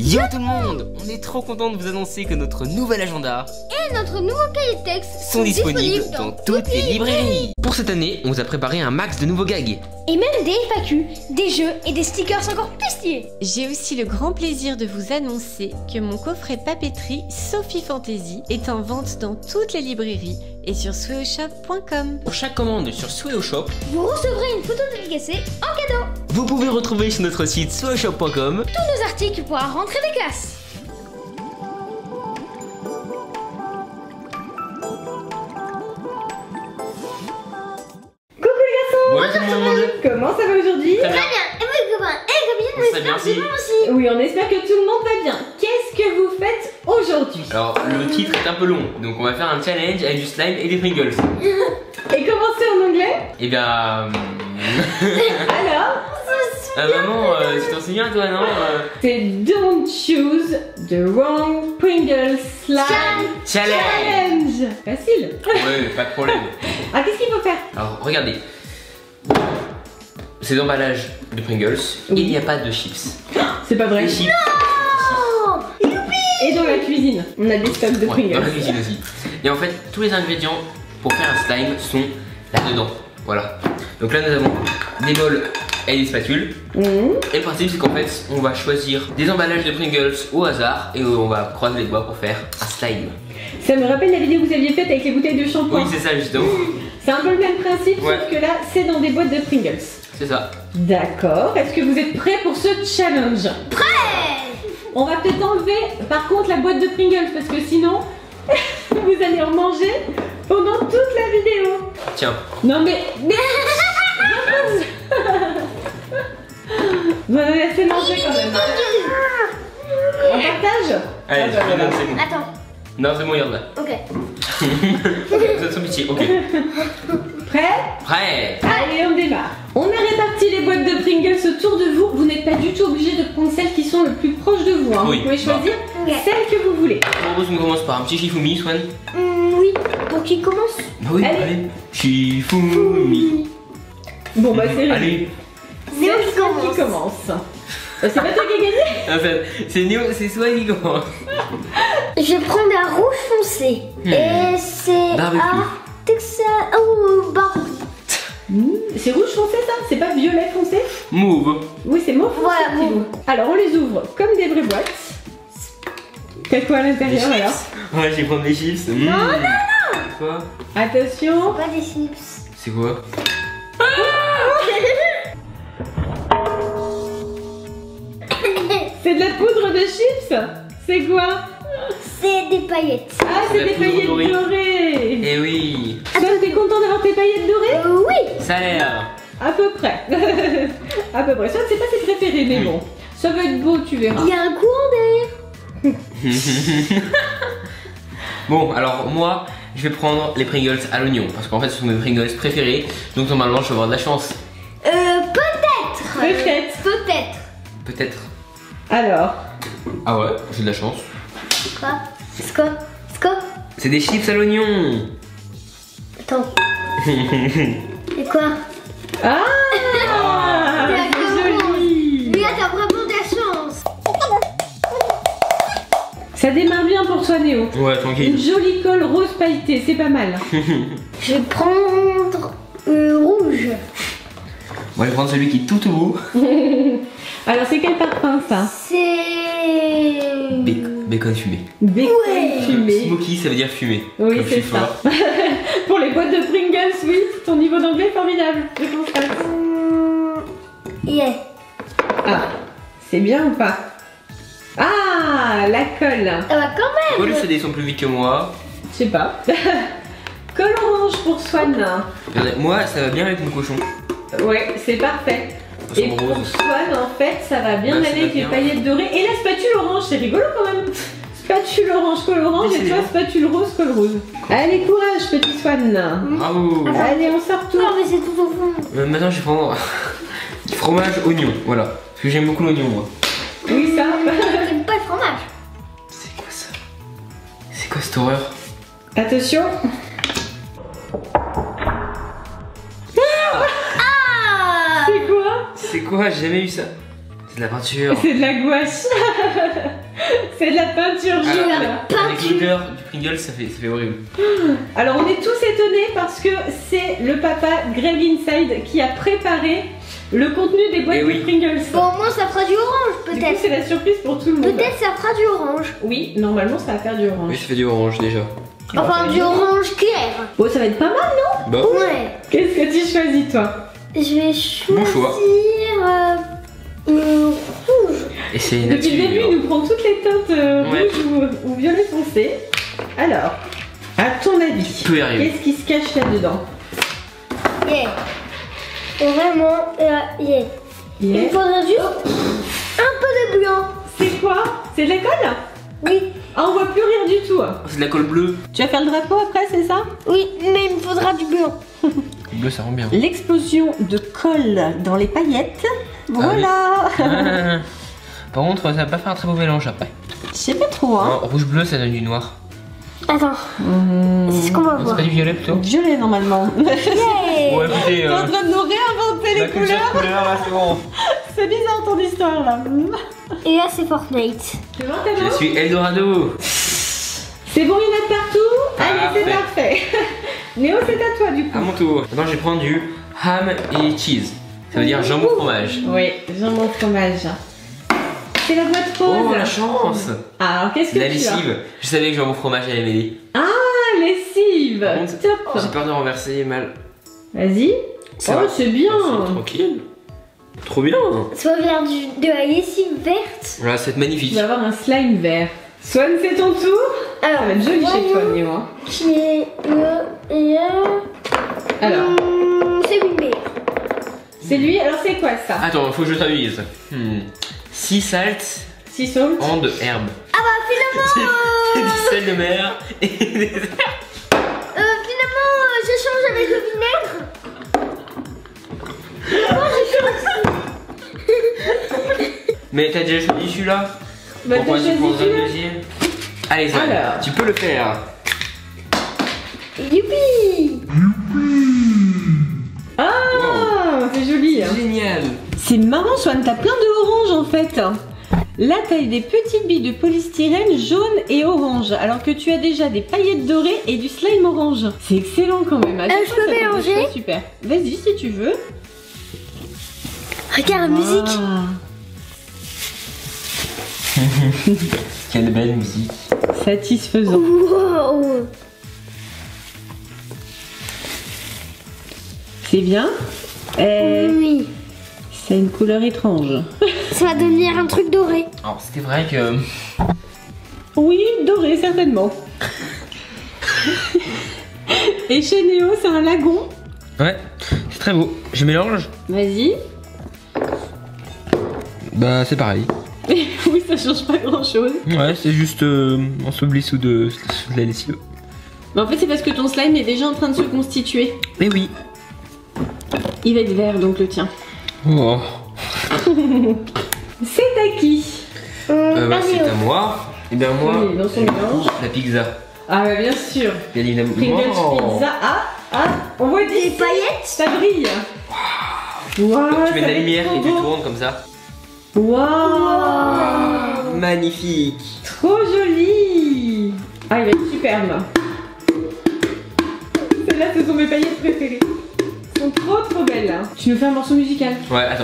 Yo tout le monde, on est trop content de vous annoncer que notre nouvel agenda et notre nouveau cahier de texte sont disponibles dans toutes les librairies. Pour cette année, on vous a préparé un max de nouveaux gags. Et même des FAQ, des jeux et des stickers encore plus stylés. J'ai aussi le grand plaisir de vous annoncer que mon coffret papeterie Sophie Fantasy est en vente dans toutes les librairies et sur sweoshop.com. Pour chaque commande sur Sweoshop, vous recevrez une photo dédicacée en cadeau. Vous pouvez retrouver sur notre site sweoshop.com tous nos articles pour la rentrée des classes. Bonjour tout le monde. Comment ça va aujourd'hui? Très bien. Et vous copains et copines, Très bien, c'est si. bon aussi. Oui, on espère que tout le monde va bien. Qu'est-ce que vous faites aujourd'hui? Alors le titre est un peu long, donc on va faire un challenge avec du slime et des Pringles. Et comment c'est en anglais? Eh bien... Alors, maman, tu t'en souviens toi, non c'est Don't choose the wrong Pringles slime Challenge. Facile. Ouais, pas de problème. Ah, qu'est-ce qu'il faut faire? Alors regardez, ces emballages de Pringles, il n'y a pas de chips. C'est pas vrai. Les chips, Et dans la cuisine, on a des stocks de ouais, Pringles. dans la cuisine aussi. Et en fait, tous les ingrédients pour faire un slime sont là-dedans. Voilà. Donc là, nous avons des bols et des spatules. Et le principe, c'est qu'en fait, on va choisir des emballages de Pringles au hasard et on va croiser les doigts pour faire un slime. Ça me rappelle la vidéo que vous aviez faite avec les bouteilles de shampoing. Oui, c'est ça, justement. C'est un peu le même principe, Ouais. sauf que là, c'est dans des boîtes de Pringles. C'est ça. D'accord. Est-ce que vous êtes prêts pour ce challenge? Prêt. On va peut-être enlever par contre la boîte de Pringles parce que sinon vous allez en manger pendant toute la vidéo. Tiens. Non mais vous allez laisser manger quand même. On partage? Allez, Ah, bah, je voilà. donne, c'est bon. Attends, Non, c'est bon, regarde là. ok. Ok, vous êtes sans pitié, ok. Prêt? Prêt. Allez, on démarre. On a réparti les boîtes de Pringles autour de vous. Vous n'êtes pas du tout obligé de prendre celles qui sont le plus proches de vous. Hein. Oui. Vous pouvez choisir Ok. celle que vous voulez. Je propose qu'on commence par un petit Shifumi, Swan. Oui, pour qui commence? Bah oui, Allez. allez. Shifumi. Bon bah c'est réglé. Allez. C'est Néo qui Swan qui commence. C'est pas toi qui as gagné? En fait, c'est Néo, c'est Swan qui commence. Je vais prendre un rouge foncé. Et c'est Barbecue. un Texas. Oh, barbecue. C'est rouge foncé ça? C'est pas violet foncé? Mauve. Oui, c'est mauve foncé. Voilà, petit mauve. bout. Alors on les ouvre comme des vraies boîtes. T'as quoi à l'intérieur alors? Ouais, je vais prendre des chips. Non, non, non. Quoi? Attention. Pas des chips. C'est quoi? C'est de la poudre de chips? C'est quoi? C'est des paillettes. Ah, c'est la des poudre paillettes dorée. dorées. Eh oui. Toi, t'es content d'avoir tes paillettes dorées? Oui. Ça a l'air. À peu près. À peu près. Ça, c'est pas tes préférés, mais bon. Ça va être beau, tu verras. Il y a un courant d'air. Bon, alors moi, je vais prendre les Pringles à l'oignon. Parce qu'en fait, ce sont mes Pringles préférés. Donc normalement, je vais avoir de la chance. Peut-être. Peut-être. Peut-être. Peut-être. Alors. Ah ouais, j'ai de la chance. Quoi? Quoi? C'est des chips à l'oignon. Attends. Et quoi? Ah, C'est la c'est commande. joli. Mais là, t'as vraiment de la chance. Ça démarre bien pour toi, Néo. Ouais, Une tranquille. jolie colle rose pailletée, c'est pas mal. Je vais prendre rouge. Moi, je vais prendre celui qui est tout au bout. Alors, c'est quel parfum ça? C'est... Bacon fumé. Bacon Ouais. fumé. Smoky, ça veut dire fumé. Oui, Comme je c'est suis ça. fort. Pour les boîtes de Pringles, oui, ton niveau d'anglais est formidable. Je constate. Yeah. Ah, c'est bien ou pas? Ah, la colle. Ça va quand Pourquoi même. les CD sont plus vite que moi? Je sais pas. Colle orange pour Swan. Regardez, moi, ça va bien avec mon cochon. Ouais, c'est parfait. Ça Et sent pour rose. Swan, en fait, ça va bien Bah, ça aller va avec les bien. paillettes dorées. Et la spatule orange, c'est rigolo quand même. Spatule orange, colle orange, et toi, Décidément. spatule rose, colle rose. Allez, courage, petit Swan. Bravo. Allez, on sort tout. Non, mais c'est tout au fond. Maintenant, je vais prendre du fromage oignon. Voilà. Parce que j'aime beaucoup l'oignon, moi. Oui, ça. J'aime pas le fromage. C'est quoi ça? C'est quoi cette horreur? Attention. Ah. C'est quoi? C'est quoi? J'ai jamais eu ça. C'est de la peinture. C'est de la gouache. C'est de la peinture jaune. Avec l'odeur du Pringles, ça fait horrible. Alors on est tous étonnés parce que c'est le papa Greg Inside qui a préparé le contenu des boîtes de Pringles. Bon, moi ça fera du orange Du coup, peut-être. c'est la surprise pour tout le monde. Peut-être ça fera du orange. Oui, normalement ça va faire du orange. Oui, ça fait du orange déjà. Enfin du orange clair. Bon, ça va être pas mal, non? Bah, Ouais. Qu'est-ce que tu choisis, toi? Je vais Bon choix. choisir rouge. et c'est Depuis le début, il nature. nous prend toutes les teintes rouge ou violet foncé. Alors, à ton avis, Tout y arrive. qu'est-ce qui se cache là-dedans? Yeah. Vraiment, yeah. Il me Yeah. faudrait juste un peu de blanc. C'est quoi? C'est de la colle? Oui. Ah, on voit plus rien du tout. C'est de la colle bleue. Tu vas faire le drapeau après, c'est ça? Oui, mais il me faudra du blanc. Le bleu, ça rend bien. L'explosion de colle dans les paillettes. Voilà. Ah. Par contre, ça va pas faire un très beau mélange après. Je sais pas trop, hein. Rouge-bleu, ça donne du noir. Attends, c'est ce qu'on va Non, c'est voir. pas du violet plutôt? Violet normalement. Yeah. Ouais, écoutez, T'es en train de nous réinventer les couleurs. là, c'est bon. C'est bizarre ton histoire là. Et là c'est Fortnite. C'est bon, Je suis Eldorado. C'est bon, il y en a partout. Allez, c'est parfait. Néo, c'est à toi du coup. À mon tour. Maintenant, je vais prendre du ham et cheese. Ça veut dire jambon fromage. Oui, jambon fromage. C'est la boîte rose. Oh, la chance. Alors, qu'est-ce que La tu as? lessive. Je savais que jambon fromage allait m'aider. Ah, lessive. Par contre, Top. j'ai peur de renverser mal. Vas-y. Ça Oh, va. c'est bien. C'est tranquille. Trop bien. Ça va vers de la lessive verte. Voilà, c'est Tu magnifique. vas avoir un slime vert. Swan, c'est ton tour. Alors, Ça va être joli chez toi, Néo. Hein. qui est Alors, c'est une meilleure. c'est lui. Alors, c'est quoi ça? Attends, faut que je traduise. Sea salt Sea salt. and herbe. Ah bah finalement, Du sel de mer et des finalement je change avec le vinaigre. Moi je change. Mais t'as déjà choisi celui-là? Bah, Pourquoi t'as tu choisi prendrais celui-là. le deuxième? Allez, Swan, Alors. tu peux le faire. Youpi. Ah, c'est joli. Hein. Génial. C'est marrant, Swan, t'as plein de orange en fait. Là, t'as des petites billes de polystyrène jaune et orange, alors que tu as déjà des paillettes dorées et du slime orange. C'est excellent quand même. À chaque je fois, peux ça fait des mélanger choses super. Vas-y si tu veux. Regarde la musique. Quelle belle musique. Satisfaisant. Wow. C'est bien. Oui. C'est une couleur étrange. Ça va devenir un truc doré. Alors, c'était vrai que. Oui, doré certainement. Et chez Néo, c'est un lagon. Ouais, c'est très beau. Je mélange. Vas-y. Bah, c'est pareil. Oui, ça change pas grand chose. Ouais, c'est juste ensevelie sous de la lessive. Mais en fait, c'est parce que ton slime est déjà en train de se constituer. Mais oui. Il va être vert, donc le tien. Oh. C'est à qui? Bah, c'est à moi. Et bien moi, Oui, dans son mélange. la pizza. Ah bah bien sûr. Bien évidemment. Pringles pizza. Ah, on voit des paillettes. Ça brille. Waouh. Tu mets de la lumière et tu tournes comme ça. Waouh. Magnifique. Trop joli. Ah, il va être superbe. Celles-là, ce sont mes paillettes préférées. Elles sont trop belles. Tu nous fais un morceau musical? Ouais, attends.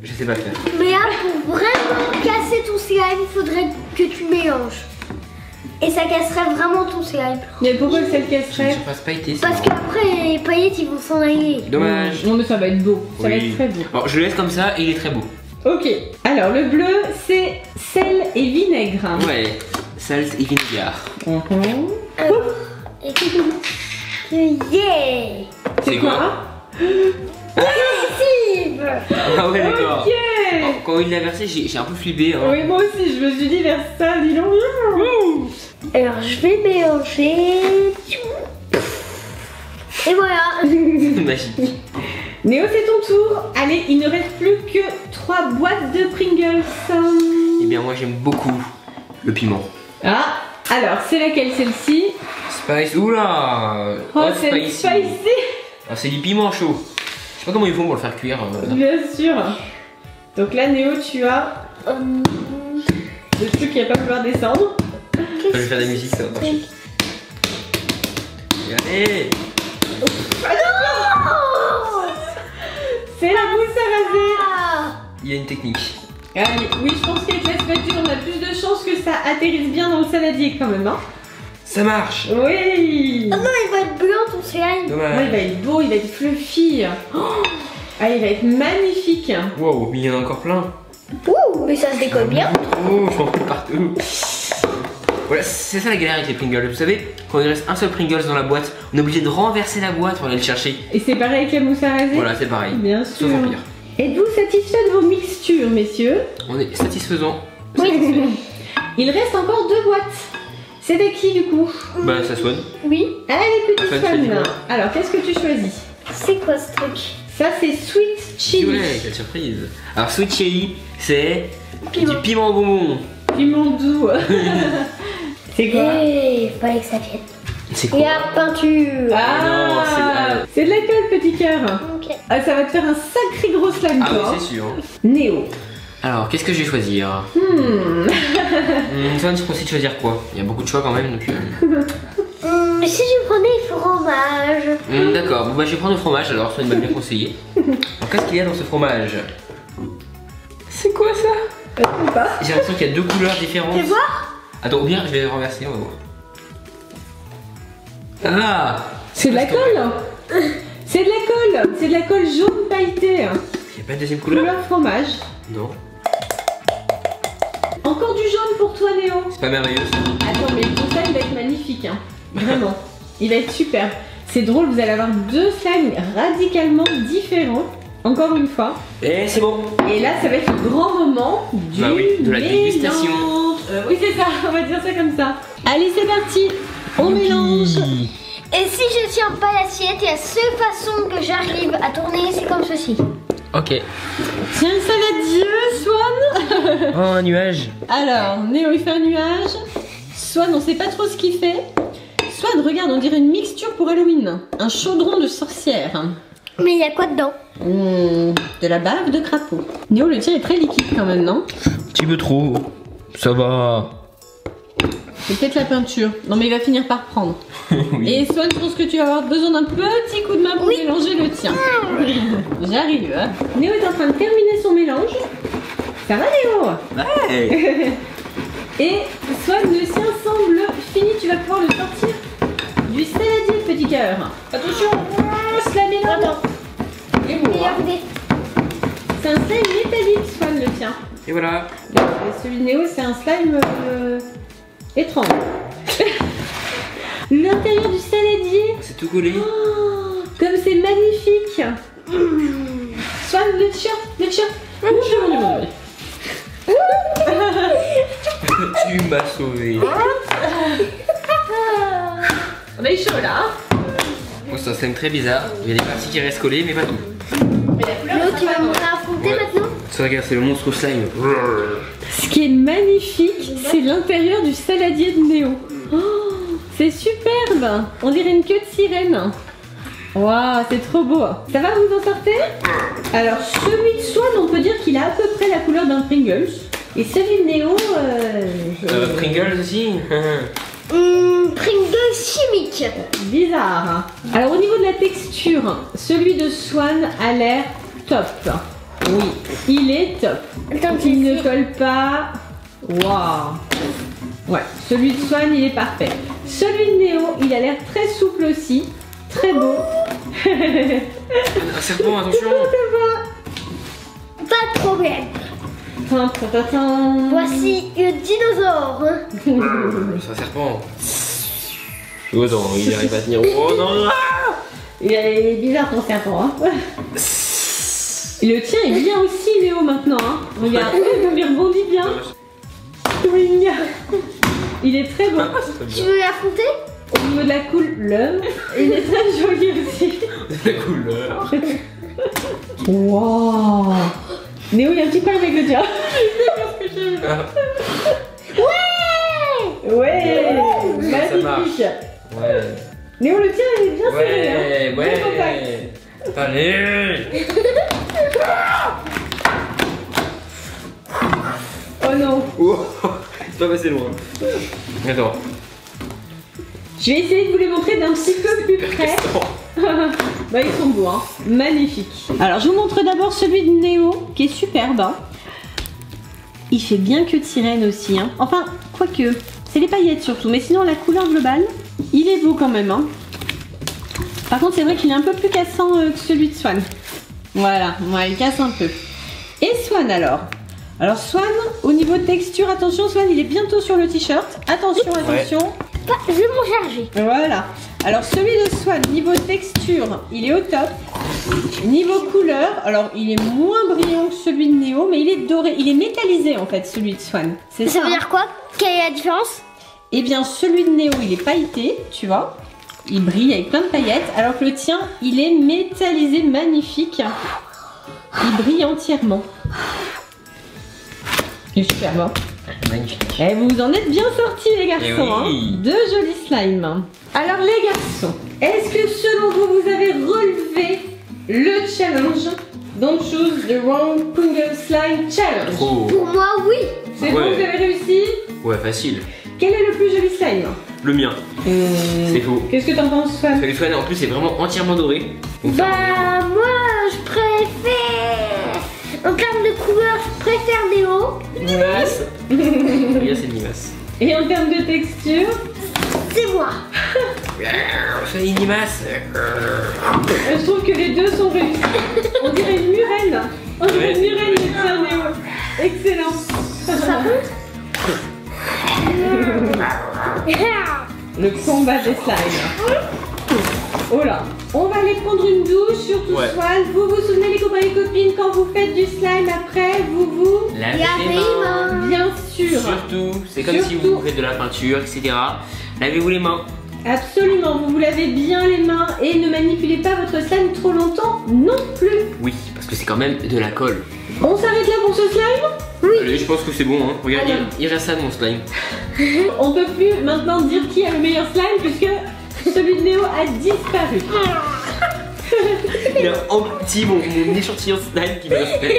Je sais pas faire. Mais là, pour vraiment casser ton slime, il faudrait que tu mélanges. Et ça casserait vraiment ton slime. Mais pourquoi que ça le J'ai une casserait? surface pailletée. Parce qu'après, les paillettes, ils vont s'en aller. Dommage. Non mais ça va être beau. Ça va Oui. être très beau. Bon, je le laisse comme ça et il est très beau. Ok. Alors le bleu, c'est sel et vinaigre. Ouais. Salt et vinaigre. Alors, et yeah. C'est quoi? Lessive. Ah ouais, d'accord. Ok. Alors, quand il l'a versé, j'ai un peu flippé. Hein. Oui, moi aussi, je me suis dit vers ça, dis donc. Alors, je vais mélanger. Et voilà. Magique. Néo, c'est ton tour. Allez, il ne reste plus que 3 boîtes de Pringles. Eh bien, moi j'aime beaucoup le piment. Ah, alors, c'est laquelle celle-ci? Spice. Oula. Oh, Hot c'est spicy. spicy. Ah, c'est du piment chaud. sais pas comment ils font pour le faire cuire. Bien sûr. Donc là, Néo, tu as le truc qui va pas pouvoir descendre. Je vais faire des musiques, ça va marcher. Allez. C'est la mousse à raser. Il y a une technique. Allez, oui, je pense qu'avec la spatule, on a plus de chances que ça atterrisse bien dans le saladier quand même, hein. Ça marche. Oui. Oh non, il va être blanc ton slime. Dommage. Ouais, il va être beau, il va être fluffy. Oh, ah, il va être magnifique. Wow, mais il y en a encore plein. Ouh, mais ça se décolle bien. Oh, je m'en fous partout. Voilà, c'est ça la galère avec les Pringles. Vous savez, quand il reste un seul Pringles dans la boîte, on est obligé de renverser la boîte pour aller le chercher. Et c'est pareil avec la mousse à raser? Voilà, c'est pareil. Bien Sauf sûr. en pire. Êtes-vous satisfait de vos mixtures, messieurs? On est satisfaisant. Oui. Il reste encore 2 boîtes. C'est à qui du coup? Bah, ça soigne. Oui. Allez, petit Swan, Swan. c'est quoi? Alors, qu'est-ce que tu choisis? C'est quoi ce truc? Ça, c'est Sweet Chili. Ouais, quelle surprise. Alors, Sweet Chili, c'est Piment. du piment bonbon. Piment doux. C'est quoi? Eh, fallait que ça vienne. C'est Et quoi? la peinture. non, c'est de la colle, petit cœur. Ok. Ah, ça va te faire un sacré gros slime, Ah toi. oui, c'est sûr. Néo. Alors, qu'est-ce que je vais choisir? Toi, tu conseilles de choisir quoi? Il y a beaucoup de choix quand même, donc... Si je prenais le fromage. D'accord, bon bah je vais prendre le fromage alors, Swan m'a bien conseillé. Alors qu'est-ce qu'il y a dans ce fromage? C'est quoi ça? Je sais pas. J'ai l'impression qu'il y a 2 couleurs différentes. Fais voir. Attends, ou bien je vais renverser, on va voir. Ah! C'est de la colle. C'est de la colle. C'est de la colle jaune pailletée. Il n'y a pas de deuxième couleur? Couleur fromage. Non. Encore du jaune pour toi, Néo. C'est pas merveilleux ça. Attends, mais ton slime va être magnifique, hein. Vraiment. Il va être super. C'est drôle, vous allez avoir 2 slimes radicalement différents. Encore une fois. Et c'est bon. Et là, ça va être le grand moment du Bah oui, de la dégustation. mélange. Oui, c'est ça. On va dire ça comme ça. Allez, c'est parti. On mélange. Et si je tiens pas l'assiette, et la seule façon que j'arrive à tourner, c'est comme ceci. Ok. Tiens, le saladier, Swan. Oh, un nuage. Alors, Néo, il fait un nuage. Swan, on sait pas trop ce qu'il fait. Swan, regarde, on dirait une mixture pour Halloween. Un chaudron de sorcière. Mais il y a quoi dedans? De la bave de crapaud. Néo, le tien est très liquide quand même, non? Un petit peu trop. Ça va. C'est peut-être la peinture. Non, mais il va finir par prendre. Oui. Et Swan, je pense que tu vas avoir besoin d'un petit coup de main pour mélanger le tien. J'arrive. Hein. Néo est en train de terminer son mélange. Ça va, Néo? Ouais. Et Swan, le sien semble fini. Tu vas pouvoir le sortir du saladier, petit cœur. Attention, cela mélange. Et bon, hein. Regardez. C'est un slime métallique, Swan, le tien. Et voilà. Et celui de Néo, c'est un slime étrange. L'intérieur du saladier. C'est tout collé. Oh, comme c'est magnifique. Swan, le t-shirt, le t-shirt. Tu m'as sauvé. On a eu chaud là. Hein. Bon, c'est un slime très bizarre. Il y a des parties qui restent collées, mais pas tout. Mais la couleur, L'autre, tu ça vas va, me raconter Ouais. maintenant? Ça, regarde, c'est le monstre slime. Ce qui est magnifique, c'est l'intérieur du saladier de Néo. Oh, c'est superbe. On dirait une queue de sirène. Waouh, c'est trop beau. Ça va, vous en sortez? Alors, celui de Swan, on peut dire qu'il a à peu près la couleur d'un Pringles. Et celui de Néo... Pringles aussi. Pringles chimique. Bizarre. Alors, au niveau de la texture, celui de Swan a l'air top. Oui, il est top. Attends, Il ne colle pas. Waouh. Ouais, celui de Swan, il est parfait. Celui de Néo, il a l'air très souple aussi. Très beau. Un serpent, attention. Pas de problème. Voici le dinosaure. C'est un serpent. Oh non, il arrive à tenir. Oh non. Il est bizarre ton serpent. Hein. Et le tien est bien aussi, Néo, maintenant. Hein. Regarde, il rebondit bien. Oui. Il est très beau. Tu veux l'affronter? Au niveau de la couleur, il est très joli aussi. La couleur. Wow. Néo, il y a un petit problème avec le tien. Ouais. Ça marche. Magnifique. Ouais. Néo, le tien, il est bien serré. Hein. Ouais. Bien compact. Allez. Oh non. Oh, c'est pas passé loin. Attends. Je vais essayer de vous les montrer d'un petit peu plus près. Bah ils sont beaux, hein. Magnifiques. Alors je vous montre d'abord celui de Néo qui est superbe. Hein. Il fait bien que de sirène aussi. Hein. Enfin, quoique, c'est les paillettes surtout. Mais sinon la couleur globale, il est beau quand même. Hein. Par contre c'est vrai qu'il est un peu plus cassant que celui de Swan. Voilà, ouais, il casse un peu. Et Swan alors. Alors Swan, au niveau de texture, attention Swan, il est bientôt sur le t-shirt. Attention, attention. Ouais. Je vais m'en charger. Voilà. Alors celui de Swan, niveau texture, il est au top. Niveau couleur, alors il est moins brillant que celui de Néo, mais il est doré. Il est métallisé en fait, celui de Swan. C'est ça. Ça veut dire quoi? Quelle est la différence? Eh bien celui de Néo, il est pailleté, tu vois. Il brille avec plein de paillettes, alors que le tien, il est métallisé, magnifique. Il brille entièrement. Il est superbe, hein. Magnifique. Et vous en êtes bien sortis les garçons, Eh oui. hein. Deux jolis slimes. Alors les garçons, est-ce que selon vous, vous avez relevé le challenge Don't choose the wrong Pringle Slime Challenge? Trop. Pour moi, oui. C'est bon, vous avez réussi? Ouais, facile. Quel est le plus joli slime? Le mien. C'est faux. Qu'est-ce que t'en penses, Swan? Celui de Swan, en plus, c'est vraiment entièrement doré. Donc, ça Bah, moi, je préfère. En termes de couleur, je préfère Néo. Nimasse. Regarde, c'est Nimasse. Et en termes de texture? C'est moi. C'est une Nimasse. Je trouve que les deux sont réussis. On dirait une murène. On dirait une murène de Pierre Néo. Excellent. Ça Le combat des slimes. Oh là. On va aller prendre une douche, surtout Ouais. Swan. Vous vous souvenez les copains et copines, quand vous faites du slime après, vous Lavez Lavez les les mains. mains. bien sûr. Surtout, c'est comme si Surtout. vous faites de la peinture, etc. Lavez-vous les mains. Absolument, vous vous lavez bien les mains et ne manipulez pas votre slime trop longtemps non plus. Oui, parce que c'est quand même de la colle. On s'arrête là pour ce slime? Allez, je pense que c'est bon, hein. Regarde, Alors. il reste ça de mon slime. On peut plus maintenant dire qui a le meilleur slime puisque celui de Néo a disparu. Il y a un petit, mon échantillon slime qui me restait.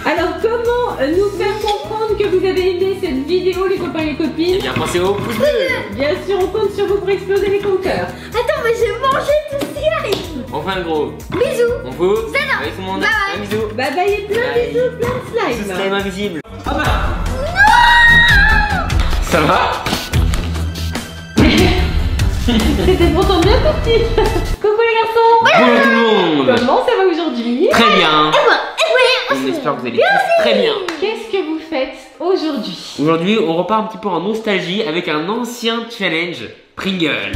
Alors comment nous faire comprendre que vous avez aimé cette vidéo les copains et les Eh copines? bien, pensez au pouce bleu. Bien sûr, on compte sur vous pour exploser les compteurs. Attends, mais j'ai mangé tout ce slime. Enfin, gros. Bisous. On vous. Avec tout le monde. Bye. Un bisou. Bye bye et plein de bisous, plein de Ce slime. slime invisible. Ah bah. Ça va? C'était pourtant bien parti. Coucou les garçons. Bonjour tout le monde. Comment ça va aujourd'hui? Très bien. On espère que vous allez tous très bien. Qu'est-ce que vous faites aujourd'hui? Aujourd'hui, on repart un petit peu en nostalgie avec un ancien challenge Pringles.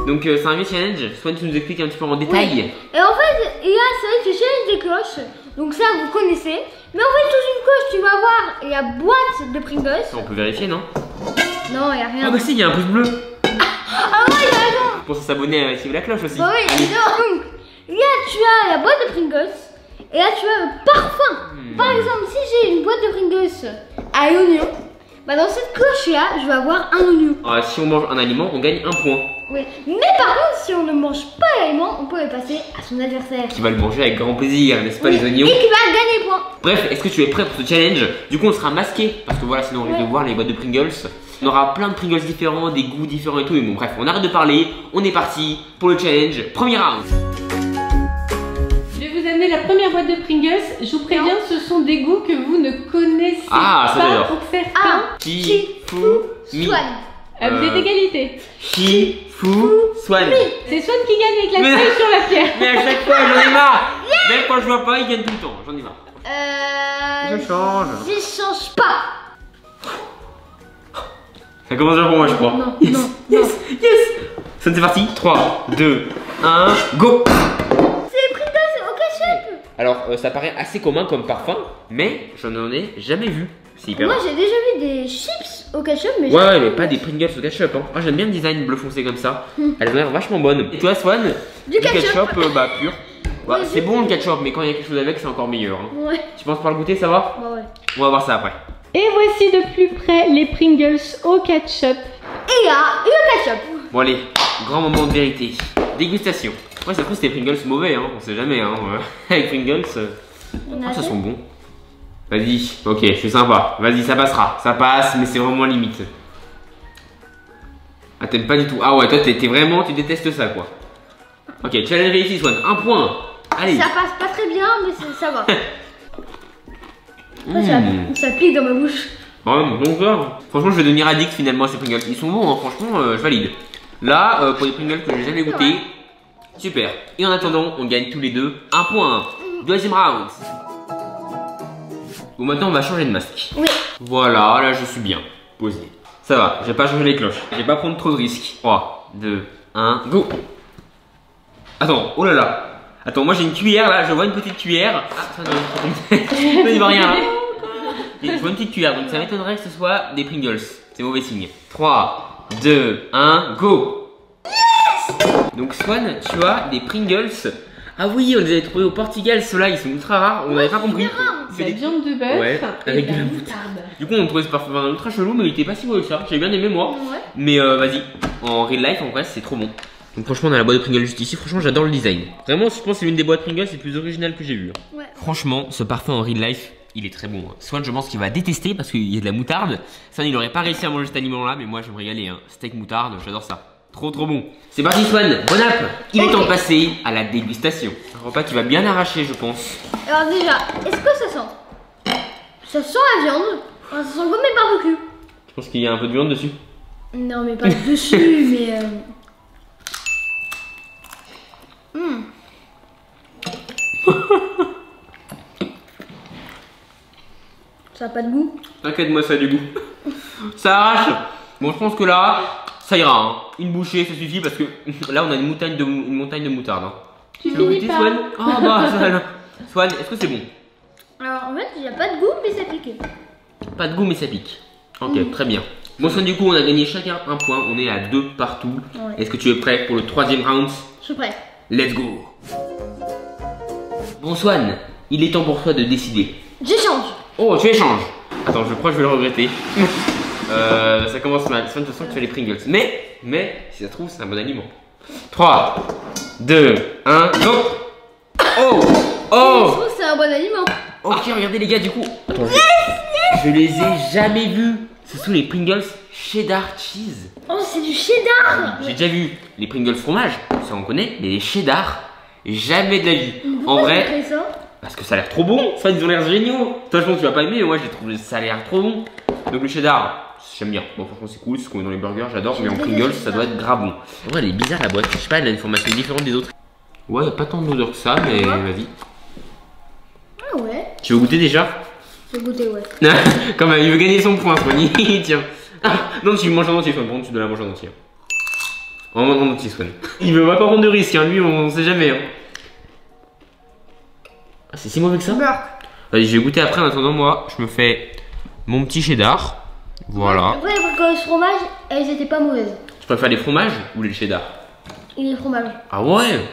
Donc, c'est un vieux challenge. Swan, tu nous expliques un petit peu en détail. Et en fait, il y a ça, c'est challenge des cloches. Donc ça, vous connaissez. Mais en fait, sous une cloche, tu vas voir, il y a boîte de Pringles. On peut vérifier, non? Non, il n'y a rien. Ah bah si, il y a un pouce bleu. Ah ouais, il y a raison. Pour s'abonner à activer la cloche aussi. Bah oui, Allez. donc, là, tu as la boîte de Pringles. Et là, tu as le parfum. Par exemple, si j'ai une boîte de Pringles à l'oignon, bah dans cette cloche-là, je vais avoir un oignon. Ah, si on mange un aliment, on gagne un point. Oui. Mais par contre, si on ne mange pas l'aliment, on peut le passer à son adversaire. Qui va le manger avec grand plaisir, n'est-ce pas, Oui. les oignons? Et qui va gagner point. Bref, est-ce que tu es prêt pour ce challenge? Du coup, on sera masqué parce que voilà, sinon on risque de voir les boîtes de Pringles. On aura plein de Pringles différents, des goûts différents et tout. Mais bon, bref, on arrête de parler. On est parti pour le challenge. Premier round. Je vais vous amener la première boîte de Pringles. Je vous préviens, ce sont des goûts que vous ne connaissez Ah, ça pas d'ailleurs. pour certains. Ah, Qui, fou, mi. Swan. Vous êtes égalité. Qui, fou, Swan. C'est Swan qui gagne avec la Mais- feuille sur la pierre. Mais à chaque fois, j'en ai marre. Même quand je vois pas, il gagne tout le temps. J'en ai marre. Je change. Je change pas. Ça commence bien pour moi, je crois. Non, Yes, non, yes, yes. Ça, c'est parti. 3, 2, 1, go. C'est les Pringles au ketchup. Alors, ça paraît assez commun comme parfum, mais je n'en ai jamais vu. C'est hyper Moi, rare. j'ai déjà vu des chips au ketchup, mais Ouais, mais pas des Pringles au ketchup. Hein. Moi, j'aime bien le design bleu foncé comme ça. Elles ont l'air vachement bonnes. Et toi, Swan? Du ketchup. Bah, pur. Bah, Ouais, c'est du- bon le ketchup, mais quand il y a quelque chose avec, c'est encore meilleur. Hein. Ouais. Tu penses pas le goûter, ça va? Bah ouais. On va voir ça après. Et voici de plus près les Pringles au ketchup. Et là, le ketchup. Bon, allez, grand moment de vérité. dégustation. Ouais, ça trouve c'était Pringles mauvais, hein, on sait jamais, hein. Avec Pringles, ça sent bon. Vas-y, ok, je suis sympa. Vas-y, ça passera. Ça passe, mais c'est vraiment limite. Ah, t'aimes pas du tout. Ah ouais, toi, t'es vraiment, tu détestes ça, quoi. Ok, challenge ici, Swan. 1 point. Allez. Ça passe pas très bien, mais ça va. Ça pique dans ma bouche. Ouais, donc là, franchement, je vais devenir addict finalement à ces Pringles. Ils sont bons, hein, franchement, je valide. Là, pour les Pringles que j'ai jamais goûté, super. Et en attendant, on gagne tous les deux 1 point. Deuxième round. Bon, maintenant, on va changer de masque. Oui. Voilà, là, je suis bien posé. Ça va, je vais pas changer les cloches. Je vais pas prendre trop de risques. 3, 2, 1, go. Attends, oh là là. Attends, moi j'ai une cuillère là, je vois une petite cuillère. Ah, ça ne il va rien là. Je vois une petite cuillère, donc ça m'étonnerait que ce soit des Pringles. C'est mauvais signe. 3, 2, 1, go. Yes. Donc Swan, tu as des Pringles. Ah oui, on les avait trouvés au Portugal, ceux-là ils sont ultra rares, on n'avait pas compris. C'est des viandes de bœuf avec et de la moutarde. Du coup on trouvait ce parfum ultra chelou, mais il était pas si beau que ça. J'ai bien aimé moi. Ouais. Mais vas-y, en real life en vrai c'est trop bon. Donc franchement on a la boîte de Pringles juste ici, franchement j'adore le design. Vraiment je pense que c'est l'une des boîtes Pringles les plus originales que j'ai vues. Ouais. Franchement ce parfum en real life il est très bon. Swan je pense qu'il va détester parce qu'il y a de la moutarde. Swan il aurait pas réussi à manger cet aliment là, mais moi je vais me régaler. Hein. Steak moutarde, j'adore ça. Trop bon. C'est parti Swan, bon app. Il est temps de passer à la dégustation. Un repas qui va bien arracher je pense. Alors déjà, est-ce que ça sent? Ça sent la viande. Enfin, ça sent comme mes barbecues. Je pense qu'il y a un peu de viande dessus. Non mais pas dessus, mais... Ça a pas de goût. T'inquiète-moi, ça a du goût. Ça arrache. Bon, je pense que là, ça ira. Hein. Une bouchée, ça suffit parce que là, on a une montagne de moutarde. Hein. Tu veux goûter, Swan? Ah bah, ça là. Swan, est-ce que c'est bon? Alors en fait, il n'y a pas de goût, mais ça pique. Pas de goût, mais ça pique. Ok, très bien. Bon, Swan, du coup, on a gagné chacun un point. On est à 2 partout. Ouais. Est-ce que tu es prêt pour le 3e round? Je suis prêt. Let's go. Bon, Swan, il est temps pour toi de décider. J'échange. Oh, tu échanges. Attends, je crois que je vais le regretter. Ça commence mal. Swan, tu sens que tu fais les Pringles. Mais, si ça se trouve, c'est un bon aliment. 3, 2, 1, go. Oh. Je trouve que c'est un bon aliment. Ok, regardez les gars, du coup. Attends, je les ai jamais vus. Ce sont les Pringles cheddar cheese. Oh, c'est du cheddar. J'ai déjà vu les Pringles fromage, ça on connaît, mais les cheddar, jamais de la vie. En vrai, ça parce que ça a l'air trop bon. Ça, ils ont l'air géniaux. Toi, je pense que tu vas pas aimer, mais moi, j'ai trouvé ça a l'air trop bon. Donc le cheddar, j'aime bien. Bon, franchement, c'est cool, c'est ce qu'on met dans les burgers, j'adore. Mais en Pringles, ça doit être grave bon. En vrai, elle est bizarre la boîte. Je sais pas, elle a une formation différente des autres. Ouais, pas tant d'odeur que ça, mais vas-y. Ah ouais. Tu veux goûter déjà? Je vais goûter, ouais. Quand même, il veut gagner son point, Swan. Tiens. Non, tu manges en entier, Swan. Par contre, tu dois la manger en entier. En entier, Swan. Il veut pas prendre de risque, hein. Lui, on sait jamais. Hein. Ah, c'est si mauvais que ça? Vas-y, je vais goûter après. En attendant, moi, je me fais mon petit cheddar. Voilà. Après, les Pringles fromage, elles étaient pas mauvaises. Tu préfères les fromages ou les cheddar? Et les fromages. Ah ouais?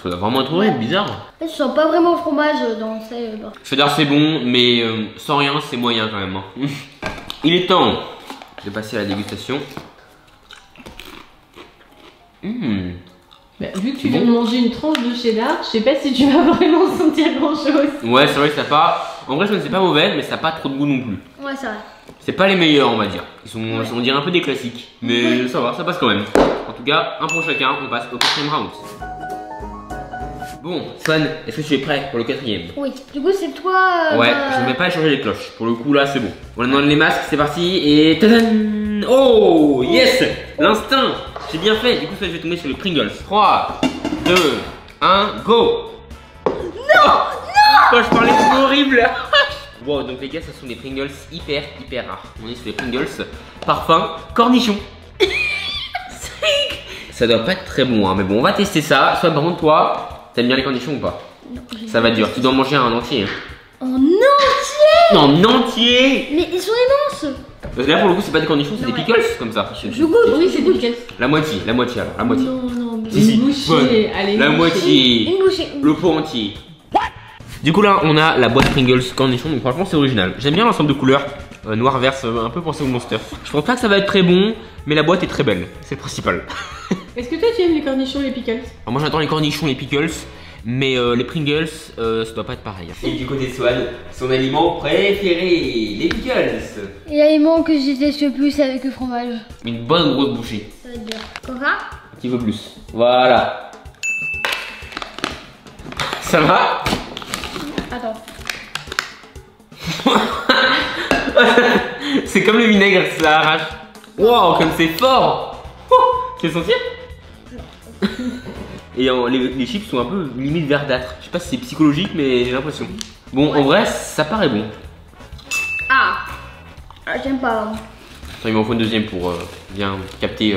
Ça doit vraiment être horrible, bizarre. En fait, je sens pas vraiment le fromage dans ces... Cheddar, c'est bon, mais sans rien, c'est moyen quand même. Hein. Il est temps de passer à la dégustation. Bah, vu que tu viens de manger une tranche de cheddar, je sais pas si tu vas vraiment sentir grand chose. Ouais, c'est vrai que ça n'a pas. En vrai, c'est pas mauvais, mais ça n'a pas trop de goût non plus. Ouais, ça va. C'est pas les meilleurs, on va dire. Ils sont, on dirait un peu des classiques. Mais ça va, ça passe quand même. En tout cas, un pour chacun, on passe au 4e round. Bon, Swan, est-ce que tu es prêt pour le 4e? Oui, du coup, c'est toi. Ouais, je ne vais pas échanger les cloches. Pour le coup, là, c'est bon. On demande les masques, c'est parti. Et. Tadam! Oh, yes! L'instinct! J'ai bien fait. Du coup, je vais tomber sur les Pringles. 3, 2, 1, go! Non! Quand je parlais, c'est horrible! Wow, donc les gars, ça sont des Pringles hyper rares. On est sur les Pringles parfum cornichon. Ça doit pas être très bon, hein, mais bon, on va tester ça. Soit par contre, toi, t'aimes bien les cornichons ou pas? Non, ça va être dur, tu dois manger un entier. En entier? En entier? Mais ils sont immenses. Parce que là, pour le coup, c'est pas des cornichons, c'est des pickles comme ça. Je goûte, oui, c'est des pickles. La moitié alors, la moitié. Non, mais... Si, une bouchée, allez. La moitié. Une bouchée. Le pot entier. Du coup là on a la boîte Pringles cornichon, donc franchement c'est original. J'aime bien l'ensemble de couleurs, noir, vert, un peu pensé au Monster. Je pense pas que ça va être très bon, mais la boîte est très belle, c'est le principal. Est-ce que toi tu aimes les cornichons et les pickles? Alors moi j'adore les cornichons, les pickles, mais les Pringles, ça doit pas être pareil. Et du côté de Swan, son aliment préféré, les pickles. Et l'aliment que je déteste le plus avec le fromage. Une bonne grosse bouchée. Ça va être dur. Coca? Un petit peu plus. Voilà. Ça va? Attends. C'est comme le vinaigre, ça arrache. Wow, comme c'est fort. Tu veux sentir? Et les chips sont un peu limite verdâtres. Je sais pas si c'est psychologique, mais j'ai l'impression. Bon, en vrai, ça paraît bon. Ah, j'aime pas. Attends, il m'en faut une deuxième pour bien capter.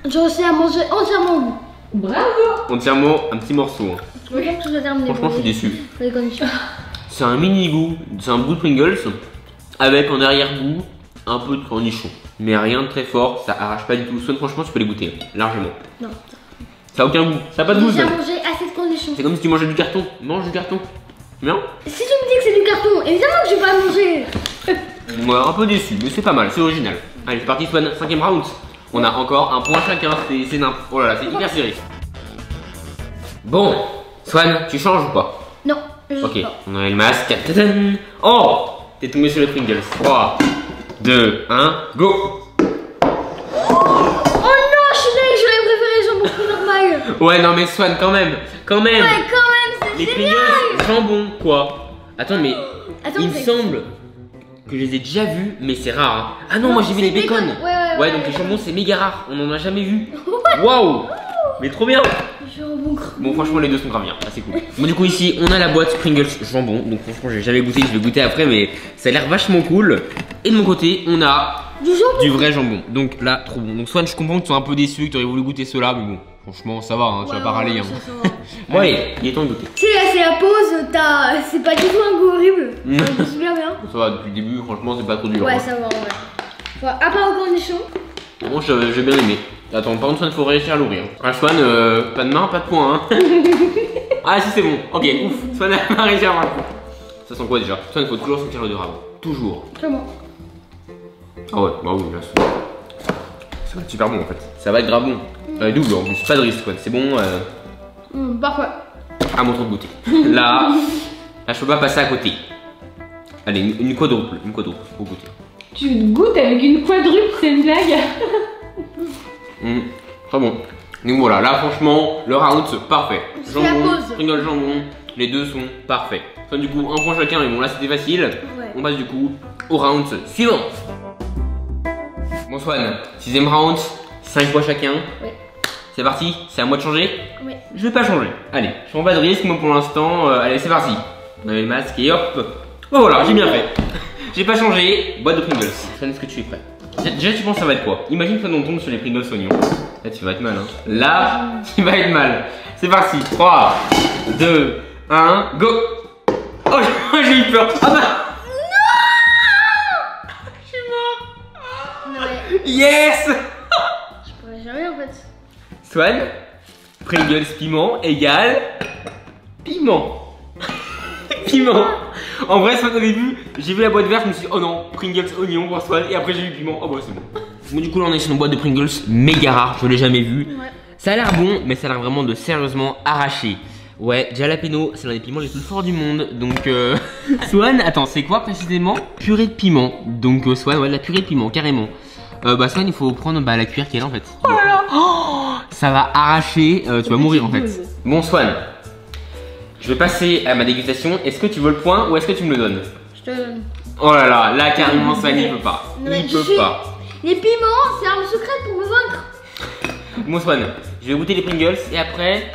J'ai aussi à manger entièrement. Bravo! Entièrement un petit morceau. Hein. Je veux que tout soit terminé. Franchement, je suis déçu. Les conditions. C'est un mini goût, c'est un goût de Pringles avec en arrière-goût un peu de cornichon. Mais rien de très fort, ça arrache pas du tout. Soit franchement, tu peux les goûter largement. Non. Ça a aucun goût, ça a pas de goût. J'ai mangé assez de conditions. C'est comme si tu mangeais du carton. Mange du carton. Bien. Si tu me dis que c'est du carton, évidemment que je vais pas manger. Ouais, un peu déçu, mais c'est pas mal, c'est original. Allez, c'est parti, Swan, 5ème round. On a encore un point chacun, c'est nimp. Oh là là, c'est hyper serré. Bon, Swan, tu changes ou pas? Non, je Ok, sais pas. on a le masque. Tadam. Oh, t'es tombé sur les Pringles. 3, 2, 1, go. Oh non, je suis dingue, j'aurais préféré jambon plus normal. Ouais, non mais Swan, quand même. Quand même. Ouais, quand même, c'est Les génial. Pringles, jambon, quoi. Attends, mais Attends, il me c'est- semble que je les ai déjà vus, mais c'est rare. Hein. Ah non, moi j'ai vu les c'est bacon. bacon. Ouais, donc les jambons, c'est méga rare. On en a jamais vu. Waouh. Mais trop bien. Jambon cru. Bon, franchement, les deux sont grave bien. Ah, c'est cool. Bon, du coup, ici, on a la boîte Pringles jambon. Donc, franchement, j'ai jamais goûté. Je vais goûter après, mais ça a l'air vachement cool. Et de mon côté, on a Du jambon. du vrai jambon. Donc là, trop bon. Donc, Swan, je comprends que tu sois un peu déçu, que tu aurais voulu goûter cela, mais bon, franchement, ça va. Hein, tu vas pas râler. Hein. Bon, allez, il est temps de goûter. Tu sais, là, c'est la pause, c'est pas du tout un goût horrible. Ça goûte super bien. Ça va, depuis le début, franchement, c'est pas trop dur. Ouais, Hein. ça va, ouais. Ouais, à part au cornichon. Moi, j'ai bien aimé. Attends, par contre, Swan, faut réussir à l'ouvrir. Ah, Swan, pas de main, pas de poing. Hein. Ah, si, c'est bon. Ok, ouf. Swan a réussi à avoir le coup. Ça sent quoi déjà? Swan, il faut toujours sentir l'odeur avant. Toujours. Comment? Ah ouais, bah oui, là, ça va être super bon en fait. Ça va être grave bon. Double en plus, pas de risque, quoi. C'est bon. Parfait. À mon tour de goûter. Là, je peux pas passer à côté. Allez, une quadruple pour goûter. Tu goûtes avec une quadruple, c'est une blague? Très bon. Donc voilà, là franchement, le round parfait. C'est la Jambon, pause. Pringles jambon, les deux sont parfaits. Enfin, du coup, un point chacun, mais bon là c'était facile. Ouais. On passe du coup au round suivant. Bon Swan, 6ème round, 5 points chacun. Ouais. C'est parti, c'est à moi de changer. Ouais. Je vais pas changer. Allez, je prends pas de risque moi pour l'instant. Allez, c'est parti. On avait le masque et hop. Oh voilà, j'ai bien fait. J'ai pas changé. Boîte de Pringles. Swan, est-ce que tu es prêt? Déjà, tu penses ça va être quoi? Imagine que on tombe sur les Pringles oignons. Là, tu vas être mal. Hein. Là, tu vas être mal. C'est parti. 3, 2, 1, go. Oh, j'ai eu peur. Ah bah. Je suis mort. Ouais. Yes. Je pourrais jamais en fait. Swan, Pringles piment égale piment. Piment. En vrai, Swan, au début, j'ai vu la boîte verte, je me suis dit, oh non, Pringles oignon pour Swan, et après j'ai vu piment, oh bah c'est bon. Bon, du coup, là on est sur une boîte de Pringles méga rare, je l'ai jamais vu. Ouais. Ça a l'air bon, mais ça a l'air vraiment de sérieusement arraché. Ouais, jalapeno, c'est l'un des piments les plus forts du monde, donc Swan, attends, c'est quoi précisément? Purée de piment, donc Swan, ouais, la purée de piment, carrément. Bah Swan, il faut prendre la cuillère qui est là en fait. Oh là là. Oh, ça va arracher, tu vas mourir en fait. Bon Swan, je vais passer à ma dégustation. Est-ce que tu veux le point ou est-ce que tu me le donnes? Je te donne. Oh là là, là carrément Swan il peut pas. Ouais, Il je peut suis- pas. Les piments, c'est un secret pour me vaincre. Bon Swan, je vais goûter les Pringles et après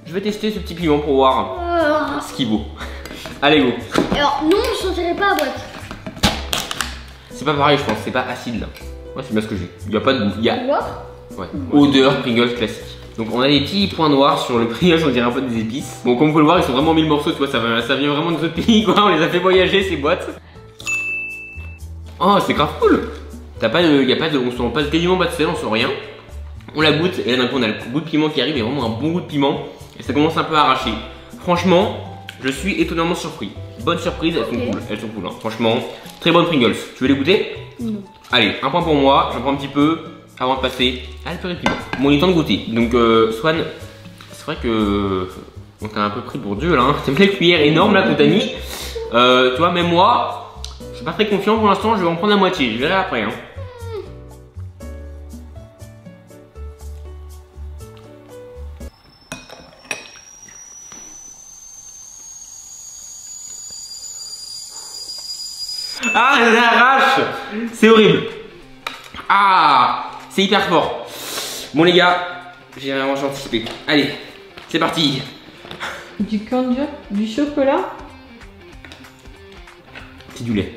je vais tester ce petit piment pour voir ce qu'il vaut. Allez go. Alors, non, je sentirai pas la boîte. C'est pas pareil je pense, c'est pas acide là. Ouais c'est bien ce que j'ai. Il y a pas de goût. Il y a Tu vois? ouais. Odeur Pringles classique. Donc on a des petits points noirs sur le Pringles, on dirait un peu des épices. Bon comme vous pouvez le voir ils sont vraiment 1000 morceaux, tu vois, ça vient vraiment de d'autres pays quoi, on les a fait voyager ces boîtes. Oh c'est grave cool. T'as pas de, on sent pas quasiment pas de sel, on sent rien. On la goûte et là d'un coup on a le goût de piment qui arrive et vraiment un bon goût de piment. Et ça commence un peu à arracher. Franchement, je suis étonnamment surpris. Bonne surprise, elles sont cool, hein. Franchement, très bonne Pringles. Tu veux les goûter? Non. Allez, un point pour moi, j'en prends un petit peu. avant de passer à la purée de piment. Bon, il est temps de goûter. Donc, Swan, c'est vrai que on t'a un peu pris pour Dieu là. Hein. C'est une cuillère énorme là qu'on t'a mis. Tu vois, même moi, je suis pas très confiant pour l'instant. Je vais en prendre la moitié. Je verrai après. Hein. Ah, ça arrache. C'est horrible. Ah, c'est hyper fort. Bon les gars, j'ai vraiment anticipé. Allez, c'est parti. Du candy, du chocolat. C'est du lait.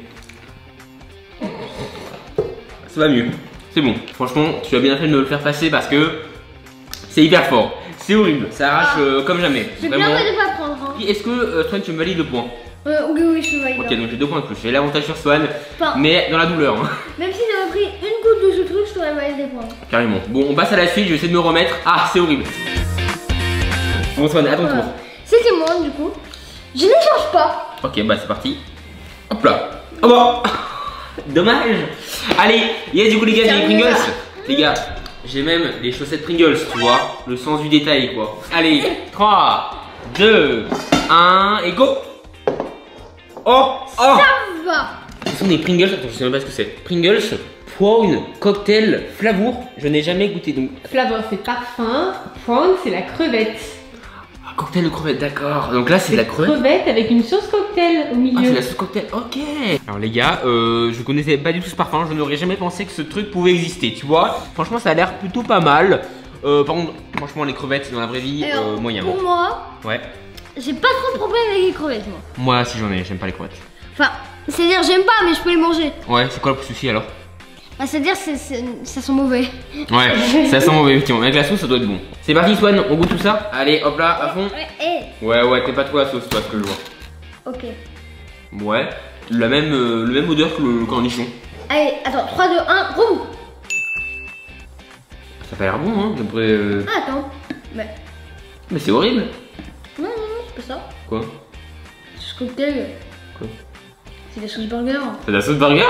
Ça va mieux. C'est bon. Franchement, tu as bien fait de me le faire passer parce que c'est hyper fort. C'est horrible. Ça arrache comme jamais. J'ai bien fait de pas prendre. Hein. Est-ce que Swan, tu me valides le point? Oui, je suis valide. Ok, donc j'ai 2 points de plus. J'ai l'avantage sur Swan, Enfin, mais dans la douleur. Hein. même si j'avais pris une goutte de ce truc, je t'aurais validé des points. Carrément. Bon, on passe à la suite. Je vais essayer de me remettre. Ah, c'est horrible. Bon, Swan, à ton tour. C'était moi, du coup. Je ne change pas. Ok, bah c'est parti. Hop là. Oh bah. Dommage. Allez, yes, du coup les gars, j'ai les Pringles. Les gars, j'ai même les chaussettes Pringles, tu vois. Le sens du détail, quoi. Allez, 3, 2, 1 et go. Oh, oh. Ça va. Ce sont des Pringles, attends, je sais même pas ce que c'est. Pringles, prawn, cocktail, flavour. Je n'ai jamais goûté donc. Flavor, c'est parfum. Prawn, c'est la crevette. Ah, cocktail de crevette, d'accord. Donc là, c'est de la crevette. Crevette avec une sauce cocktail au milieu. Ah, c'est la sauce cocktail, ok. Alors les gars, je connaissais pas du tout ce parfum. Je n'aurais jamais pensé que ce truc pouvait exister, tu vois. Franchement, ça a l'air plutôt pas mal. Par contre, franchement, les crevettes dans la vraie vie, Alors, moyen. pour moi, Ouais. j'ai pas trop de problème avec les crevettes, moi. Moi, si j'en ai, j'aime pas les crevettes. Enfin, c'est-à-dire, j'aime pas, mais je peux les manger. Ouais, c'est quoi le souci alors? Bah, c'est-à-dire, ça sent mauvais. Ouais, ça sent mauvais, effectivement. Avec la sauce, ça doit être bon. C'est parti, Swan, on goûte tout ça? Allez, hop là, à fond. Ouais, t'es pas trop la sauce, toi, ce que je vois. Ok. Ouais, le même odeur que le cornichon. Allez, attends, 3, 2, 1, boum. Ça a pas l'air bon, hein, d'après. Ah, attends. Mais c'est horrible. Non, c'est pas ça. Quoi? Ce cocktail. Quoi? C'est la sauce burger. C'est de la sauce burger?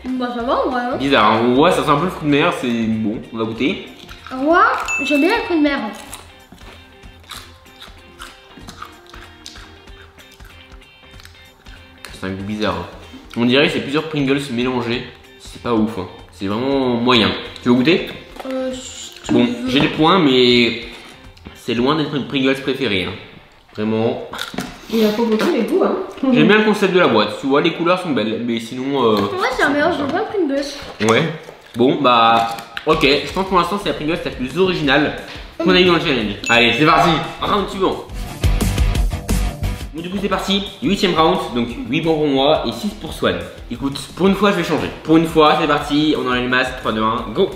Bah, ça va en vrai. Hein. Bizarre, hein. Ouais, ça sent un peu le fruit de mer, c'est bon, on va goûter. Moi, j'aime bien le fruit de mer. C'est un goût bizarre. Hein. On dirait que c'est plusieurs Pringles mélangés. C'est pas ouf, hein. C'est vraiment moyen. Tu veux goûter? Bon, j'ai les points, mais c'est loin d'être une Pringles préférée. Hein. Vraiment. Il en faut beaucoup les goûts, hein. J'aime bien le concept de la boîte. Tu vois, les couleurs sont belles, mais sinon. Ouais, c'est un mélange de plein de Pringles. Ouais. Bon, bah. Ok, je pense que pour l'instant, c'est la Pringles la plus originale qu'on a eu dans le challenge. Allez, c'est parti. Round suivant. Bon, du coup, c'est parti. 8ème round, donc 8 points pour moi et 6 pour Swan. Écoute, pour une fois, je vais changer. Pour une fois, c'est parti. On enlève le masque. 3, 2, 1, go.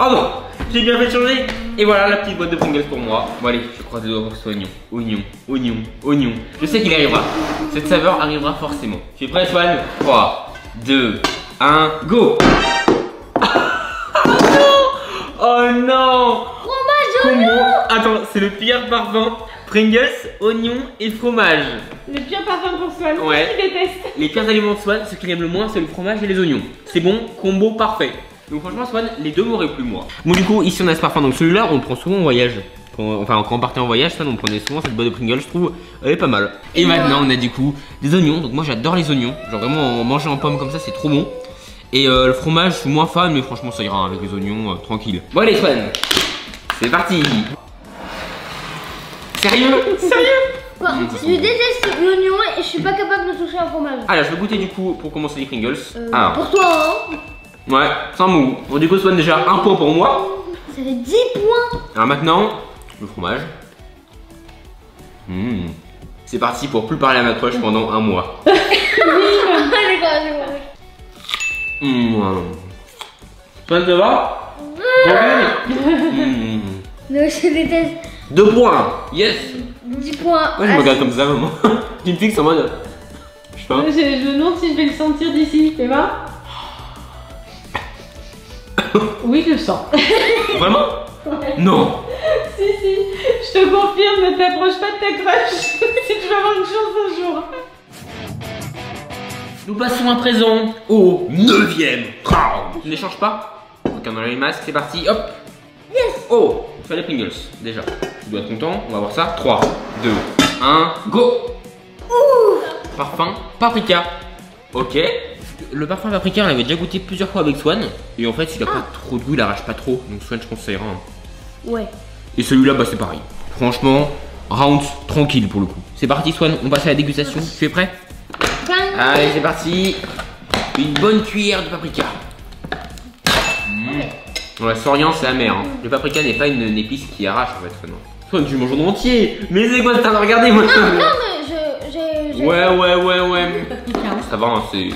Oh non, j'ai bien fait de changer. Et voilà la petite boîte de Pringles pour moi. Bon, allez, je croise les doigts pour que ce soit oignon. Oignon, oignon, oignon. Je sais qu'il arrivera. Cette saveur arrivera forcément. Tu es prêt, Swan? 3, 2, 1, go. Oh non! Fromage oignon! Attends, c'est le pire parfum. Pringles, oignon et fromage. Le pire parfum pour Swan, Ouais. qui déteste. Les pires aliments de Swan, ce qu'il aime le moins, c'est le fromage et les oignons. C'est bon, combo parfait. Donc franchement, Swan, les deux m'auraient plu moi. Bon, du coup, ici on a ce parfum. Donc celui-là, on le prend souvent en voyage. Quand on partait en voyage, Swan, on prenait souvent cette boîte de Pringles. Je trouve, elle est pas mal. Et maintenant, on a du coup des oignons. Donc moi, j'adore les oignons. Genre vraiment, manger en pomme comme ça, c'est trop bon. Et le fromage, je suis moins fan, mais franchement, ça ira avec les oignons, tranquille. Bon, allez, Swan, c'est parti. Sérieux? Quoi, je déteste l'oignon et je suis pas capable de toucher un fromage. Alors, je vais goûter du coup pour commencer les Pringles. Pour toi, hein. Ouais, sans mou. Bon, du coup, Swan, déjà 1 point pour moi. Ça fait 10 points. Alors maintenant, le fromage. C'est parti pour plus parler à ma crush pendant un mois. Swan, ça va? Non, je déteste. 2 points. Yes. 10 points. Moi, je me regarde comme ça, maman. Tu me fixes en mode. Je sais pas. Je me demande si je vais le sentir d'ici, tu vois? Oui, je le sens. Vraiment? Ouais. Non. Si, je te confirme, ne t'approche pas de ta crush si tu veux avoir une chance un jour. Nous passons à présent au 9e round. Tu n'échanges pas? Ok, on enlève les masques, c'est parti, hop. Yes. Oh, tu as les Pringles, déjà. Tu dois être content, on va voir ça. 3, 2, 1, go. Parfum paprika. Ok. Le parfum paprika, on l'avait déjà goûté plusieurs fois avec Swan. Et en fait, s'il a pas trop de goût, il arrache pas trop. Donc Swan, je pense que ça ira. Ouais. Et celui-là, bah c'est pareil. Franchement, round tranquille pour le coup. C'est parti Swan, on passe à la dégustation. Tu es prêt? Allez, c'est parti. Une bonne cuillère de paprika. Ouais, Sorian, c'est amer. Hein. Le paprika n'est pas une épice qui arrache en fait. Non. Swan, tu manges en entier. Mais c'est quoi ça? Regardez moi. Non, mais j'ai... Ouais. Ça va, hein, c'est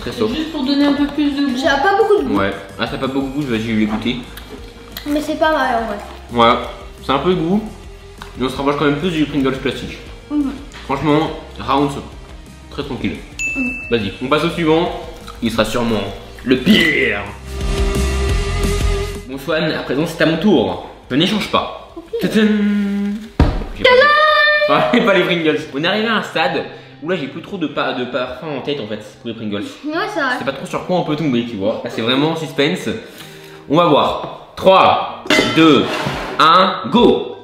très soft. Juste pour donner un peu plus de goût. J'ai pas beaucoup de goût. Ouais, ah, ça n'a pas beaucoup de goût, vas-y, je vais l'écouter. Mais c'est pas mal en vrai. Ouais, c'est un peu de goût, mais on se rapproche quand même plus du Pringles classique. Franchement, round très tranquille. Vas-y, on passe au suivant. Il sera sûrement le pire. Bon Swan, à présent c'est à mon tour. Je n'échange pas. Tadam. Ouais, pas les Pringles. On est arrivé à un stade où là j'ai plus trop de parfum en tête en fait pour les Pringles. Ouais, c'est vrai. Je sais pas trop sur quoi on peut tomber, tu vois. Là c'est vraiment suspense. On va voir. 3, 2, 1, go.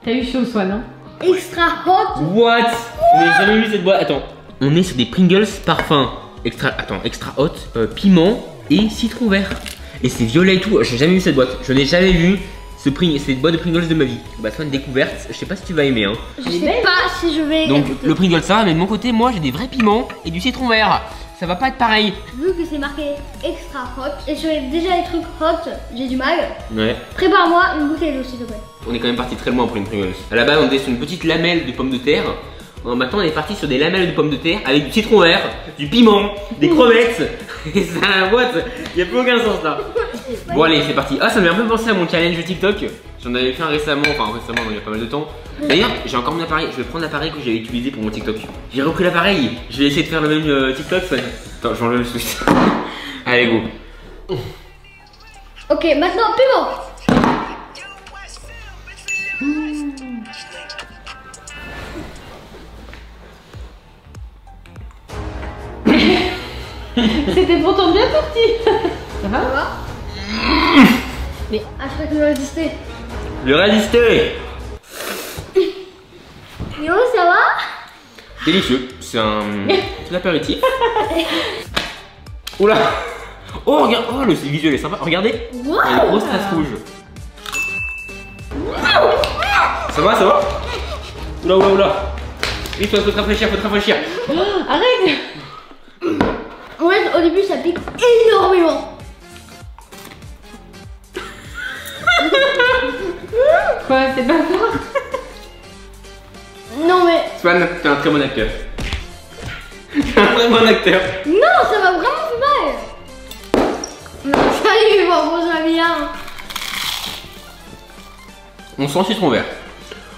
T'as eu chaud, Swan, hein? Extra hot. What? Je n'ai jamais vu cette boîte. Attends, on est sur des Pringles parfum extra hot, piment et citron vert. Et c'est violet et tout. J'ai jamais vu cette boîte. Je n'ai jamais vu cette boîte de Pringles de ma vie. Bah toi une découverte. Je sais pas si tu vas aimer hein. Je sais pas si je vais... Donc le Pringles ça, mais de mon côté moi j'ai des vrais piments et du citron vert. Ça va pas être pareil. Vu que c'est marqué extra hot et sur déjà les trucs hot, j'ai du mal. Ouais. Prépare-moi une bouteille d'eau s'il te plaît. On est quand même parti très loin pour une Pringles. À la base on était sur une petite lamelle de pommes de terre. Maintenant on est parti sur des lamelles de pommes de terre avec du citron vert, du piment, des crevettes. Et ça, what? Y a plus aucun sens là. Bon allez c'est parti. Ah ça m'a un peu pensé à mon challenge TikTok. J'en avais fait un récemment, il y a pas mal de temps. D'ailleurs j'ai encore mon appareil, je vais prendre l'appareil que j'avais utilisé pour mon TikTok. J'ai repris l'appareil, je vais essayer de faire le même TikTok. Attends j'enlève le switch. Allez go. Ok maintenant piment. C'était pourtant bien parti. Ça va? Ça va? Mais je crois que je vais résister. Je vais résister. Yo ça va? Délicieux, c'est un apéritif. Oula. Oh regarde, oh le visuel est sympa, regardez. Wow. Il y a une grosse trace rouge. Ça va, ça va? Oula. Il faut te rafraîchir, Arrête. Ouais, au début ça pique énormément. Quoi, c'est pas fort? Non mais... Swan, t'es un très bon acteur. T'es un très bon acteur. Non, ça m'a vraiment fait mal. Non, salut, bon, j'en ai bien. On sent citron vert.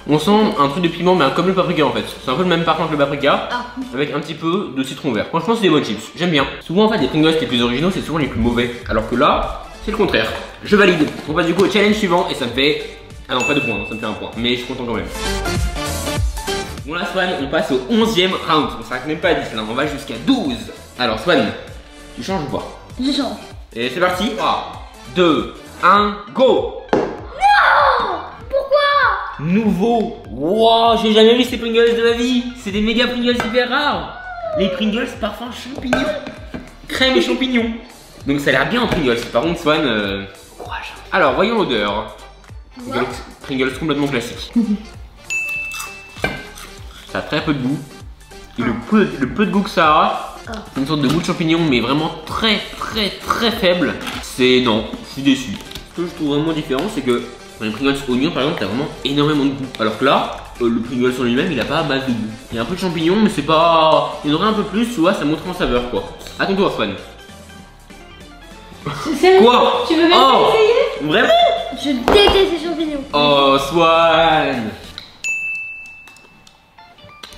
On sent un truc de piment, mais comme le paprika en fait. C'est un peu le même parfum que le paprika, avec un petit peu de citron vert. Franchement, c'est des bonnes chips. J'aime bien. Souvent, en fait, les Pringles les plus originaux, c'est souvent les plus mauvais. Alors que là, c'est le contraire. Je valide. On passe du coup au challenge suivant et ça me fait. Ah non, pas de point, ça me fait un point. Mais je suis content quand même. Bon, là, Swan, on passe au 11e round. On s'arrête même pas à 10 là, on va jusqu'à 12. Alors, Swan, tu changes ou pas? Je change. Et c'est parti. 3, 2, 1, go! Nouveau. Wow, j'ai jamais vu ces Pringles de ma vie. C'est des méga Pringles hyper rares. Les Pringles parfum champignons. Crème et champignons. Donc ça a l'air bien en Pringles. Par contre Swan, courage. Alors voyons l'odeur. Pringles complètement classique. Ça a très peu de goût. Et le peu de goût que ça a, une sorte de goût de champignon mais vraiment très faible. C'est non, je suis déçu. Ce que je trouve vraiment différent c'est que dans les Pringles oignons par exemple, t'as vraiment énormément de goût. Alors que là, le Pringles en lui-même, il a pas masse de goût. Il y a un peu de champignons, mais c'est pas. Il y en aurait un peu plus, tu vois, ça montre en saveur quoi. À ton tour, Swan. Sérieux? Quoi? Tu veux même pas essayer? Vraiment? Je déteste les champignons. Oh, Swan!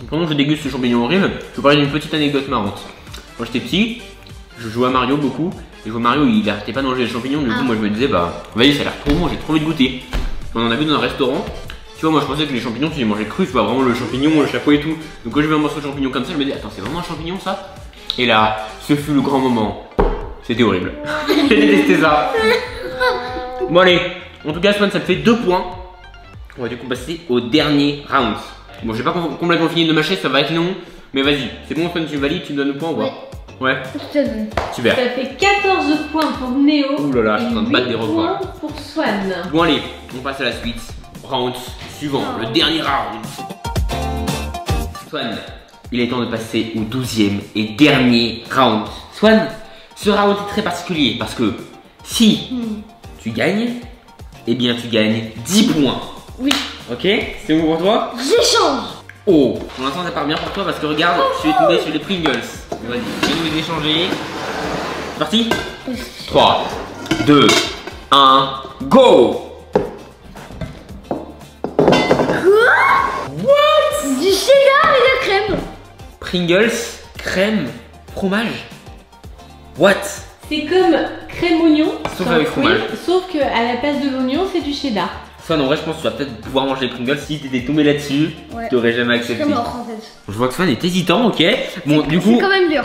Pendant que je déguste ce champignon horrible, je vais parler d'une petite anecdote marrante. Quand j'étais petit, je jouais à Mario beaucoup. Et je vois Mario, il arrêtait pas de manger les champignons, du coup moi je me disais bah vas-y ça a l'air trop bon, j'ai trop envie de goûter. On en a vu dans un restaurant, tu vois moi je pensais que les champignons tu les mangeais crus, tu vois vraiment le champignon, le chapeau et tout. Donc quand je vais un morceau de champignon comme ça, je me dis attends c'est vraiment un champignon ça? Et là, ce fut le grand moment. C'était horrible. J'ai détesté ça. Bon allez, en tout cas Swan, ça te fait 2 points. On va du coup passer au dernier round. Bon, j'ai pas complètement fini de mâcher, ça va être long. Mais vas-y, c'est bon Swan, tu valides, tu me donnes le point ou pas? Ouais. Super. Ça fait 14 points pour Néo. Ouh là là, je suis en train de battre des records. Pour Swan. Bon allez, on passe à la suite. Round suivant, le dernier round. Swan, il est temps de passer au 12e et dernier round. Swan, ce round est très particulier parce que si tu gagnes, eh bien tu gagnes 10 points. Oui. Ok, c'est bon pour toi? J'échange. Oh, pour l'instant ça part bien pour toi parce que regarde, je vais tomber sur les Pringles. Vas-y, je vais nous les échanger. C'est parti? 3, 2, 1, go! What? Du cheddar et de crème. Pringles, crème, fromage. What? C'est comme crème oignon, Sauf sans avec fruits, fromage. sauf qu'à la place de l'oignon, c'est du cheddar. Swan, en vrai, je pense que tu vas peut-être pouvoir manger les Pringles si t'étais tombé là-dessus. Ouais. T'aurais jamais accepté. C'est mort en fait. Je vois que Swan est hésitant, ok. Bon, du C'est coup, quand même dur.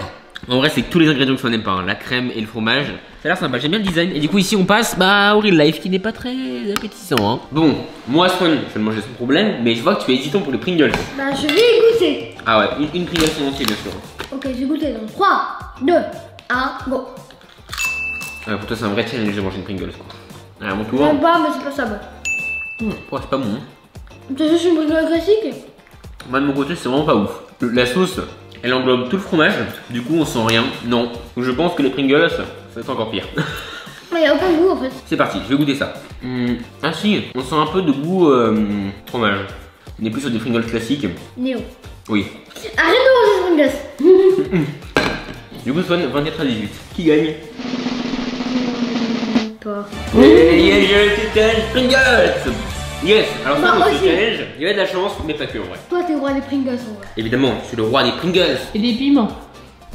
en vrai, c'est que tous les ingrédients que Swan n'aime pas, hein. La crème et le fromage. Ça a l'air sympa, j'aime bien le design. Et du coup, ici, on passe au real life qui n'est pas très appétissant. Hein. Bon, moi, Swan, je vais le manger sans problème, mais je vois que tu es hésitant pour les Pringles. Bah, je vais y goûter. Ah ouais, une Pringles en entier, bien sûr. Ok, je vais goûter dans 3, 2, 1, go. Pour toi, c'est un vrai challenge de manger une Pringles, quoi. Allez, à mon tour. J'aime pas, mais c'est pas ça. Bah. Oh, c'est pas bon. Hein. C'est juste une Pringles classique. Moi, de mon côté, c'est vraiment pas ouf. La sauce, elle englobe tout le fromage, du coup, on sent rien. Non. Donc, je pense que les Pringles, ça va être encore pire. Il n'y a aucun goût en fait. C'est parti, je vais goûter ça. Ah si, on sent un peu de goût fromage. On est plus sur des Pringles classiques. Néo. Oui. Arrête de manger ce Pringles. Du coup, Swan, 24 à 18. Qui gagne? Toi. Pringles. Yes. Alors ça, Moi dans ce aussi. challenge, il y a de la chance, mais pas que en vrai. Toi, t'es roi des Pringles en vrai. Évidemment, je suis le roi des Pringles. Et des piments.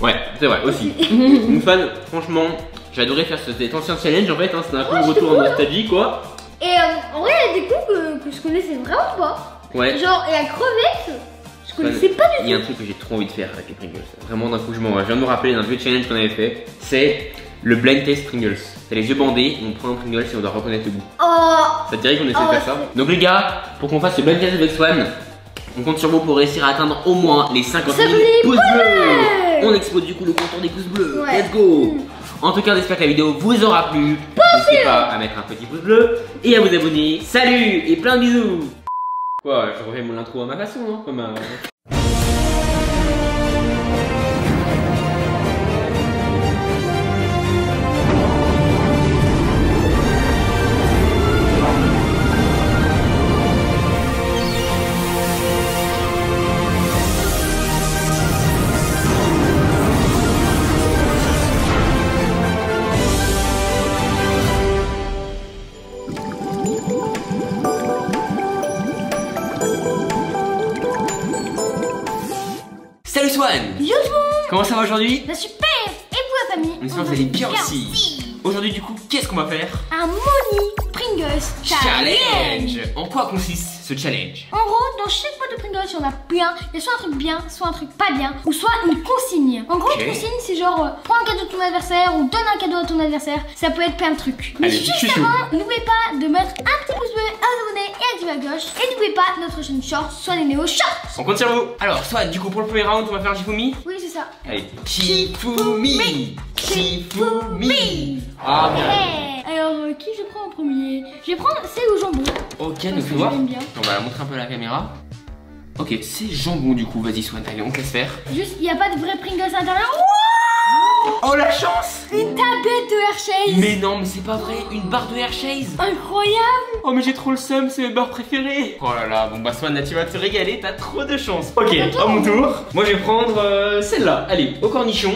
Ouais, c'est vrai, aussi. Donc Swan, franchement, j'ai adoré faire cet ancien challenge en fait, hein, c'était un peu un retour en nostalgie quoi. Et en vrai, il y a des goûts que je connaissais vraiment pas. Ouais. Genre, et la crevette, je connaissais pas du Il y a un truc que j'ai trop envie de faire avec les Pringles. Vraiment d'un coup je m'en vais. Je viens de me rappeler d'un vieux challenge qu'on avait fait. C'est le blind test Pringles. T'as les yeux bandés, on prend un Pringles et on doit reconnaître le goût. Oh. Ça te dirait qu'on essaie de faire ça? Donc les gars, pour qu'on fasse ce blind test avec Swan, on compte sur vous pour réussir à atteindre au moins les 50 000 pouces bleus. On explose du coup le compteur des pouces bleus. Ouais. Let's go. En tout cas, j'espère que la vidéo vous aura plu. N'hésitez pas à mettre un petit pouce bleu et à vous abonner. Salut et plein de bisous. Quoi, je refais mon intro à ma façon, hein, comme un... Salut Swan! Yo tout le monde. Comment ça va aujourd'hui? Bah super. Et vous la famille? On espère que vous allez bien aussi. Aujourd'hui du coup, qu'est-ce qu'on va faire? Un Molly Pringles Challenge. En quoi consiste ce challenge? En gros, dans chaque boîte de Pringles, il y en a plein. Il y a soit un truc bien, soit un truc pas bien, ou soit une consigne. En gros, Ok. une consigne, c'est genre prends un cadeau de ton adversaire ou donne un cadeau à ton adversaire. Ça peut être plein de trucs. Mais Allez, juste chouchou. avant, n'oubliez pas de mettre un petit pouce bleu, à vous abonner et activer la cloche. Et n'oubliez pas notre chaîne short, soit les Néo Shorts. On compte sur vous. Alors Swan, du coup pour le premier round, on va faire Shifumi. Oui, c'est ça. Allez, Shifumi. Shifumi. Ah bien. Hey. Alors, qui je prends en premier? Je vais prendre celle au jambon. Ok, Parce donc que fais voir. je l'aime bien. On va la montrer un peu à la caméra. Ok, c'est jambon du coup, vas-y Swan, allez, on te laisse faire. Juste, il n'y a pas de vrai Pringles à l'intérieur. Oh la chance! Une tablette de Hershey's. Mais non, mais c'est pas vrai, une barre de Hershey's. Incroyable. Oh mais j'ai trop le seum, c'est mes barres préférées. Oh là là, bon bah Swan, là tu vas te régaler, t'as trop de chance. Ok, à mon tour. Moi je vais prendre celle-là, allez, au cornichon.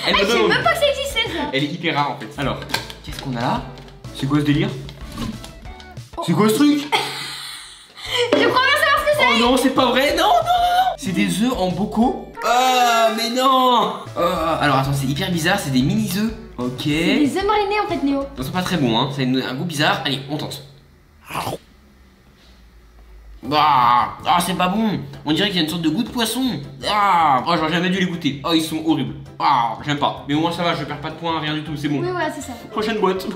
Elle Ah, me je sais donne même envie. pas que ça existait ça. Elle est hyper rare en fait. Alors, qu'est-ce qu'on a là? C'est quoi ce délire? C'est quoi ce truc? Je crois bien savoir ce que c'est. Oh non, c'est pas vrai, non, non, non. C'est des œufs en bocaux. Ah, mais non. Alors attends, c'est hyper bizarre, c'est des mini œufs. Ok. C'est des œufs marinés en fait, Néo. Non, c'est pas très bon, hein. C'est un goût bizarre. Allez, on tente. Ah, c'est pas bon. On dirait qu'il y a une sorte de goût de poisson. Ah, j'aurais jamais dû les goûter. Oh, ils sont horribles. Ah, j'aime pas. Mais au moins ça va, je perds pas de points, rien du tout, c'est bon. Oui, voilà, c'est ça. Prochaine boîte.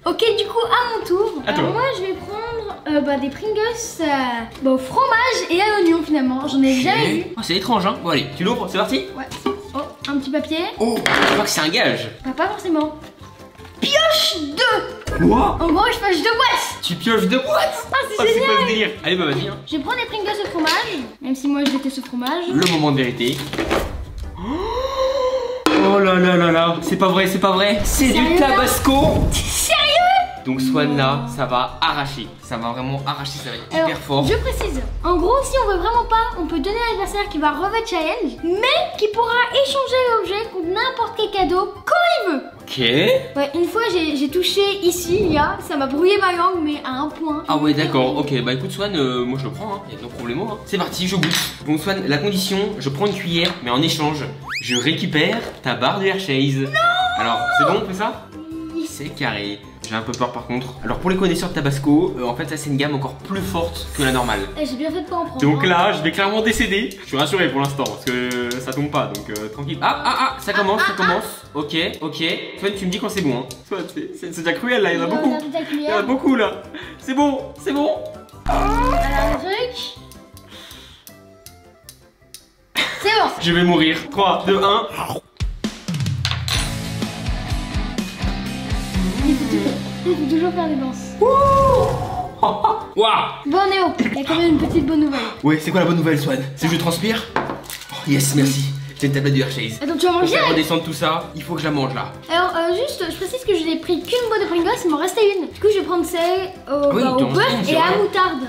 Ok, du coup, à mon tour. À toi. Alors, moi, je vais prendre des Pringles au fromage et à l'oignon finalement. J'en ai jamais vu. Oh, c'est étrange, hein. Bon, allez, tu l'ouvres, c'est parti. Ouais. Oh, un petit papier. Oh, je crois que c'est un gage. Pas forcément. Pioche 2. Quoi? En gros, je pioche 2 boîtes. Tu pioches 2 boîtes? Ah, c'est Oh, c'est génial. quoi ce délire? Allez, bah vas-y, hein. Je vais prendre des Pringles au fromage, même si moi je déteste ce fromage. Le moment de vérité. Oh là là là là, c'est pas vrai, c'est pas vrai. C'est du Sérieux, tabasco. Sérieux? Donc Swan là, ça va arracher. Ça va vraiment arracher, ça va être Alors, hyper fort. je précise, en gros, si on veut vraiment pas, on peut donner à l'adversaire qui va relever le challenge, mais qui pourra échanger l'objet contre n'importe quel cadeau quand il veut. Ok. Ouais, une fois j'ai touché ici, ça m'a brouillé ma langue, mais à un point. Ah ouais, d'accord, ok. Bah écoute Swan, moi je le prends, hein. Y'a no problème, hein. C'est parti, je goûte. Bon Swan, la condition, je prends une cuillère, mais en échange, je récupère ta barre de Hershey's. Non. Alors, c'est bon, on fait ça? C'est carré. J'ai un peu peur par contre. Alors pour les connaisseurs de Tabasco, en fait ça c'est une gamme encore plus forte que la normale. J'ai bien fait de pas en prendre. Donc là je vais clairement décéder. Je suis rassuré pour l'instant parce que ça tombe pas donc tranquille. Ça commence, ça commence. Ok. Swan tu me dis quand c'est bon hein. Swan c'est déjà cruel là, il y en a beaucoup. Il y en a beaucoup là. C'est bon. Alors le truc. C'est bon. Je vais mourir. 3, 2, 1. Il faut toujours faire des danses. Waouh. Bon Néo, il y a quand même une petite bonne nouvelle. Ouais, c'est quoi la bonne nouvelle Swan? C'est que je transpire? Oh yes, merci. J'ai une tablette de Hershey's. Attends, tu vas Pour manger? faire redescendre tout ça, il faut que je la mange là. Alors juste, je précise que je n'ai pris qu'une boîte de Pringles, il m'en restait une. Du coup, je vais prendre celle au Oui, t'en beurre restes une, et à c'est la vrai. moutarde.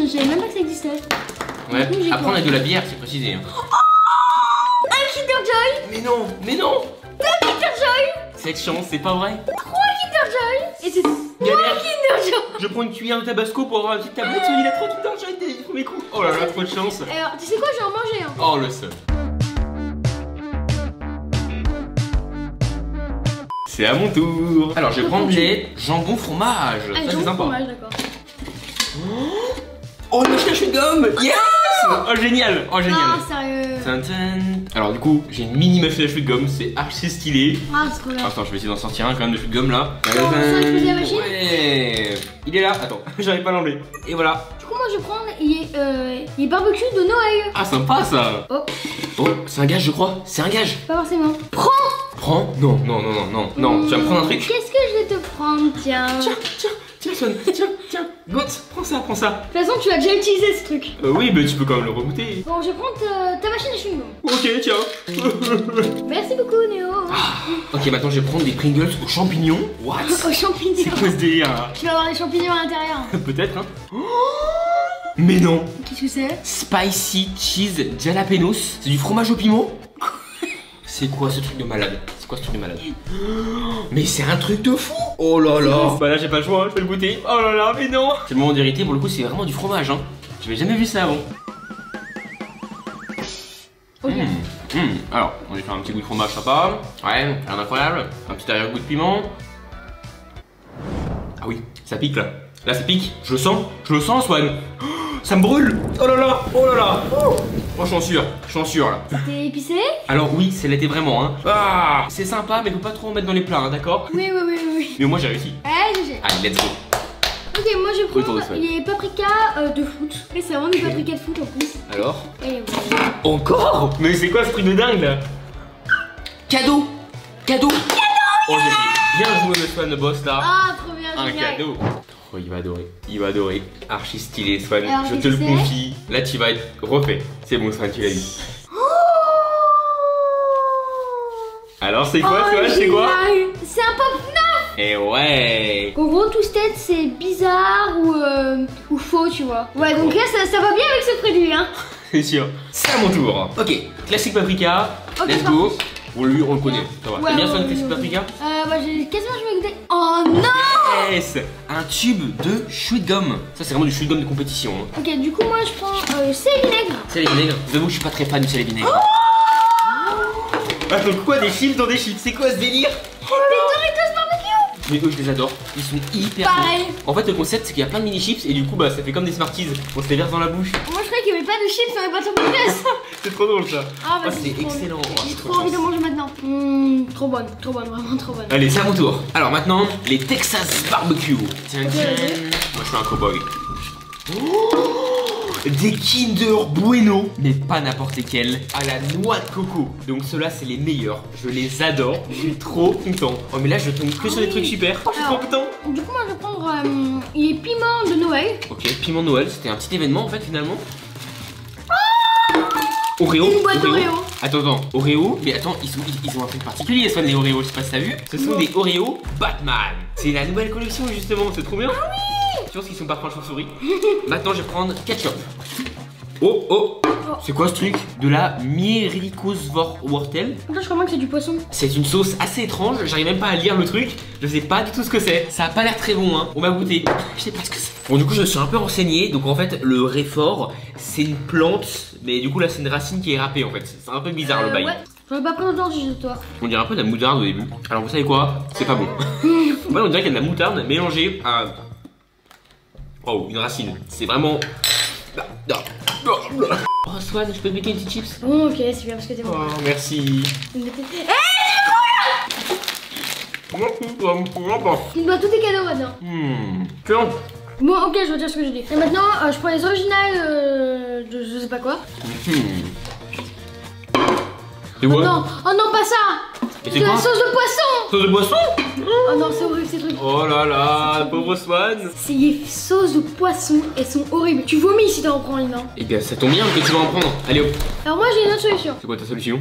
Je savais même pas que ça existait. Ouais, Du coup, j'ai après on quoi a de la bière, c'est précisé. Hein. Un Kinder Joy. Mais non. 2 Kinder Joy. Cette chance, c'est pas vrai. 3 Kinder Joy. Et c'est 3 Galère. Kinder Joy. Je prends une cuillère de Tabasco pour avoir une petite tablette, il a trop Kinder Joy dès les premiers coups. Oh là là, trop de chance. Alors, tu sais quoi, je vais en manger un. Oh le seul. C'est à mon tour. Alors je vais prendre les jambon fromage. Ça c'est sympa. fromage, d'accord. Oh le chien de gomme. Yes. Oh génial. Oh génial. Ah, sérieux. Tintin. Alors du coup j'ai une mini machine à chewing de gomme, c'est archi stylé. Ah, c'est trop bien. Attends, je vais essayer d'en sortir un quand même de chewing de gomme là. Attends, on sort une deuxième machine. Ouais. Il est là. Attends, j'arrive pas à l'enlever. Et voilà. Du coup, moi, je vais prendre les barbecues de Noël. Ah sympa ça. Oh, Oh, c'est un gage je crois. C'est un gage. pas forcément. Prends. Prends. Non, tu vas me prendre un truc. Qu'est-ce que je vais te prendre, tiens. Tiens, Swan, tiens. Goûte, prends ça. De toute façon, tu as déjà utilisé ce truc. Oui, mais tu peux quand même le regoûter. Bon, je vais prendre ta machine à chewing-gum. Ok, tiens. Merci beaucoup, Néo. Ok, maintenant je vais prendre des Pringles aux champignons. What? Aux champignons. C'est quoi ce délire là? Tu vas avoir des champignons à l'intérieur. Peut-être, hein. Mais non. Qu'est-ce que c'est? Spicy cheese jalapenos. C'est du fromage au piment? C'est quoi ce truc de malade? Mais c'est un truc de fou. Oh là là. Bah là j'ai pas le choix, je vais le goûter. Oh là là, mais non. C'est le moment d'hériter, pour le coup c'est vraiment du fromage hein. J'avais jamais vu ça avant. Ok. Alors, on va faire un petit goût de fromage sympa. Ouais, rien d'incroyable. Un petit arrière-goût de piment. Ah oui, ça pique là. Là ça pique, je le sens Swan. Oh, ça me brûle. Oh là là. Oh, je suis en sûr là. C'était épicé? Alors oui, c'est l'été vraiment hein. Ah, c'est sympa mais faut pas trop en mettre dans les plats hein, d'accord? Oui. Mais moi j'ai réussi. GG. Allez, let's go. Ok, moi je vais Retour de prendre semaine. les paprikas de foot. Et c'est vraiment des paprikas de foot en plus. Alors? Et voilà. Encore? Mais c'est quoi ce truc de dingue là? Cadeau. Oh j'ai bien joué le Swan boss là. Ah, trop bien, Un génial. cadeau. Oh, il va adorer. Archi stylé Swan, Alors, je te qu'est-ce le que c'est? confie. Là tu vas être refait. C'est bon Swan, tu l'as dit. Alors c'est quoi Oh, Swan, c'est quoi? génial. C'est un pop neuf. Et ouais. En gros, tout ce tête c'est bizarre ou faux, tu vois. Ouais, donc là ça va bien avec ce produit, hein. C'est sûr. C'est à mon tour. Ok, classique paprika. Ok, Let's c'est go. Bon lui on le connaît, ça va. Ouais, T'aimes bien ouais, Swan ouais, classique ouais. paprika? Bah, j'ai quasiment jamais goûté. Oh non. Yes. Un tube de chewing-gum. Ça c'est vraiment du chewing-gum de compétition hein. Ok, du coup, moi je prends sel et vinaigre. Sel et vinaigre. Je vous avoue que je suis pas très fan du sel et vinaigre. Attends quoi, des chips dans des chips? C'est quoi ce délire? Des Doritos barbecue. Mais eux je les adore, ils sont hyper Pareil. bons. En fait le concept c'est qu'il y a plein de mini chips et du coup bah ça fait comme des Smarties, on se les verse dans la bouche. Moi je croyais qu'il y avait pas de chips dans les boîtes de Pringles. C'est trop drôle ça. Ah, Oh, vas-y, c'est j'ai trop excellent. envie. Oh, J'ai c'est trop envie de chance. manger maintenant. Trop bonne, vraiment trop bonne. Allez, c'est à mon tour. Alors maintenant, les Texas Barbecue. Tiens, Ok, tiens. vas-y. Moi, je suis un cowboy. Des Kinder Bueno, mais pas n'importe lesquels, à la noix de coco. Donc ceux-là, c'est les meilleurs. Je les adore. Je suis trop content. Oh, mais là, je tombe que sur des trucs super. Oh, je suis trop Alors, content. Du coup, moi je vais prendre les piments de Noël. Ok, piment de Noël, c'était un petit événement en fait finalement. Oreo. Une boîte Oreo. Attends, Oreo. Mais attends, ils ont un truc particulier, les Oreo, je sais pas si t'as vu. Ce sont des Oreo Batman. C'est la nouvelle collection justement, c'est trop bien. Ah oui. Je pense qu'ils sont pas franchement chauve-souris. Maintenant, je vais prendre ketchup. Oh, c'est quoi ce truc? De la Mierikoswortel. Là, je crois que c'est du poisson. C'est une sauce assez étrange, j'arrive même pas à lire le truc. Je sais pas du tout ce que c'est. Ça a pas l'air très bon, hein. On va goûter. Je sais pas ce que c'est. Bon, du coup, je me suis un peu renseigné. Donc, en fait, le réfort, c'est une plante. Mais du coup, là, c'est une racine qui est râpée en fait. C'est un peu bizarre le bail. Ouais, j'aurais pas pris autant si j'étais toi. On dirait un peu de la moutarde au début. Alors, vous savez quoi? C'est pas bon. Moi, on dirait qu'il y a de la moutarde mélangée à. Oh, une racine. C'est vraiment. Oh, Swan, je peux te piquer une petite chips? Bon, ok, c'est bien parce que t'es bon. Oh, merci. Tu dois tous tes cadeaux maintenant. Tiens. Bon, ok, je retire ce que j'ai dit. Et maintenant, je prends les originales de je sais pas quoi. C'est Oh quoi? non, pas ça. Et C'est c'est la quoi? sauce de poisson. Sauce de poisson? Oh non, c'est horrible ces trucs. Oh là là, pauvre Swan. Ces sauces de poisson, elles sont horribles. Tu vomis si t'en reprends une, hein. Eh bien, ça tombe bien que tu vas en prendre. Allez hop. Alors moi, j'ai une autre solution. C'est quoi ta solution?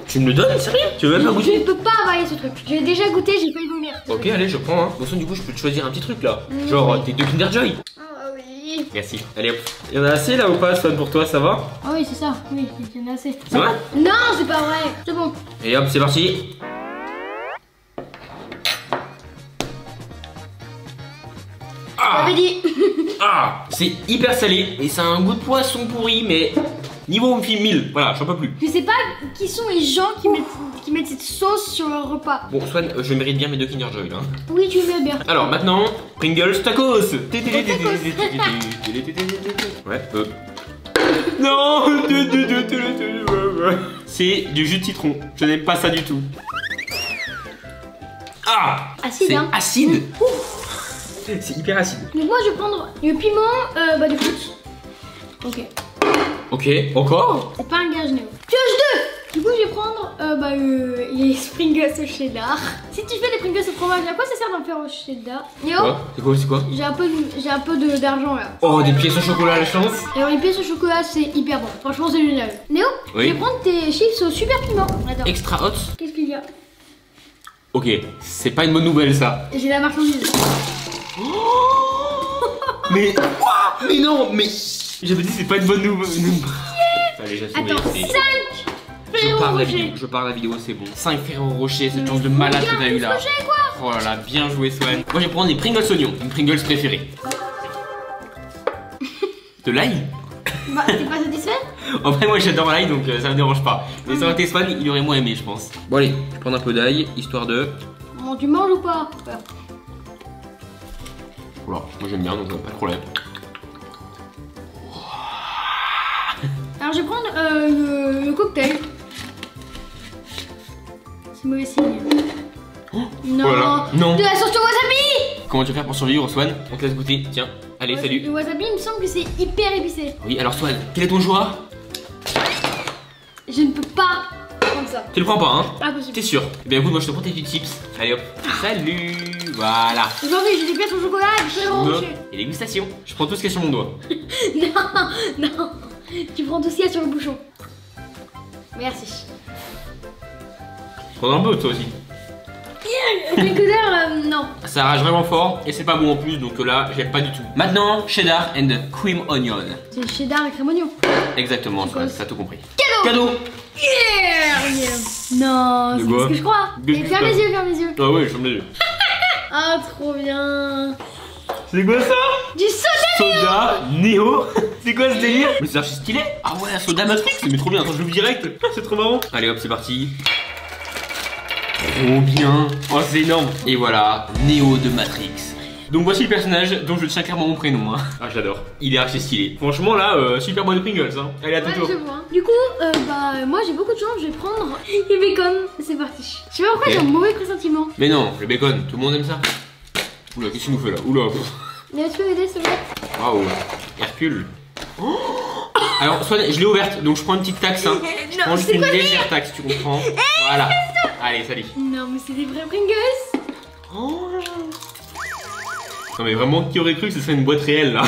Tu me le donnes, sérieux? Tu veux même pas Je goûter? ne peux pas avaler ce truc. J'ai déjà goûté, j'ai failli vomir. Ok, allez, je prends. Bon sang, du coup, je peux te choisir un petit truc là. Genre tes 2 Kinder Joy. Ah oui. Merci. Allez hop. Il y en a assez là ou pas, Swan, pour toi, ça va? Ah oui, c'est ça. Oui, il y en a assez. C'est vrai? Non, c'est pas vrai. C'est bon. Et hop, c'est parti. J'avais dit. Ah, c'est hyper salé et ça a un goût de poisson pourri, mais niveau 1000, voilà, j'en peux plus. Je sais pas qui sont les gens qui mettent cette sauce sur leur repas. Bon, Swan, je mérite bien mes 2 Kinder Joy là. Oui, tu veux bien. Alors maintenant, Pringles tacos. Ouais, Non. C'est du jus de citron. Je n'aime pas ça du tout. Ah, Acide, c'est hein. acide. C'est hyper acide. Donc moi, je vais prendre le piment du foot. Ok. Ok, encore? C'est pas un gage néo. Pioche 2. Du coup, je vais prendre les Pringles au cheddar. Si tu fais les Pringles au fromage, à quoi ça sert d'en faire au cheddar? Néo, C'est quoi? j'ai un peu d'argent là. Oh, des pièces au chocolat à la chance. Alors les pièces au chocolat, c'est hyper bon. Franchement, c'est génial. Néo, Oui. je vais prendre tes chips au super piment. Attends, Extra hot. qu'est-ce qu'il y a? Ok, c'est pas une bonne nouvelle ça. J'ai la marchandise. Mais quoi? Mais non, mais j'avais dit c'est pas une bonne nouvelle. Allez, j'assume. Attends, 5 Je pars la vidéo, c'est bon. 5 Ferrero Rocher, cette chance de malade que t'as eu là. Oh là là, bien joué Swan. Moi je vais prendre des Pringles oignons, une Pringles préférée. De l'ail? Bah, t'es pas satisfait? En vrai, moi j'adore l'ail donc ça me dérange pas. Mais ça aurait été Swan, il aurait moins aimé, je pense. Bon, allez, je vais prendre un peu d'ail, histoire de. Bon, tu manges ou pas? Oula, moi j'aime bien donc pas de problème. Alors, je vais prendre le cocktail. C'est mauvais signe. Non, Voilà. Non. De la sauce au wasabi! Comment tu vas faire pour survivre, Swan? On te laisse goûter, tiens. Allez, salut. Le wasabi, il me semble que c'est hyper épicé. Oui, alors Swan, quel est ton choix? Je ne peux pas prendre ça. Tu le prends pas, hein? Impossible. T'es sûr? Eh bien écoute, moi je te prends tes petites chips. Allez hop. Salut. Voilà. Aujourd'hui, j'ai des pièces au chocolat et des Ferrero Rocher. Et dégustation. Je prends tout ce qu'il y a sur mon doigt. Non. Tu prends tout ce qu'il y a sur le bouchon. Merci. Prends un peu toi aussi. Non. Ça rage vraiment fort et c'est pas bon en plus donc là j'aime pas du tout. Maintenant, cheddar and cream onion. C'est cheddar et crème oignon. Exactement, quoi ça t'as tout compris. Cadeau. Cadeau. Yeah. Non, De c'est quoi ce que je crois. Qu'est-ce Et que ferme t'as les yeux, ferme les yeux. Ah ouais, je me les yeux. Ah, trop bien. C'est quoi ça? Du soda. Soda Néo. C'est quoi ce délire? Mais c'est archi stylé. Ah ouais, un soda Matrix, mais trop bien, attends je l'ouvre direct. C'est trop marrant. Allez hop, c'est parti. Trop bien. Oh c'est énorme. Et voilà, Néo de Matrix. Donc voici le personnage dont je tiens clairement mon prénom. Hein. Ah, j'adore. Il est archi stylé. Franchement, là, super bonne Pringles. Hein. Allez, à ton tour. Je vois. Du coup, moi j'ai beaucoup de chance, je vais prendre le bacon. C'est parti. Je sais pas pourquoi j'ai un mauvais pressentiment. Mais non, le bacon, tout le monde aime ça. Oula, qu'est-ce qu'il nous fait là? Oula. Mais tu peux m'aider s'il te plaît? Waouh, Hercule. Oh, alors, Swan, je l'ai ouverte, donc je prends une petite taxe. Hein. Je prends juste une légère taxe, tu comprends? Voilà. Allez, salut. Non, mais c'est des vrais Pringles. Oh. Non, mais vraiment, qui aurait cru que ce serait une boîte réelle là?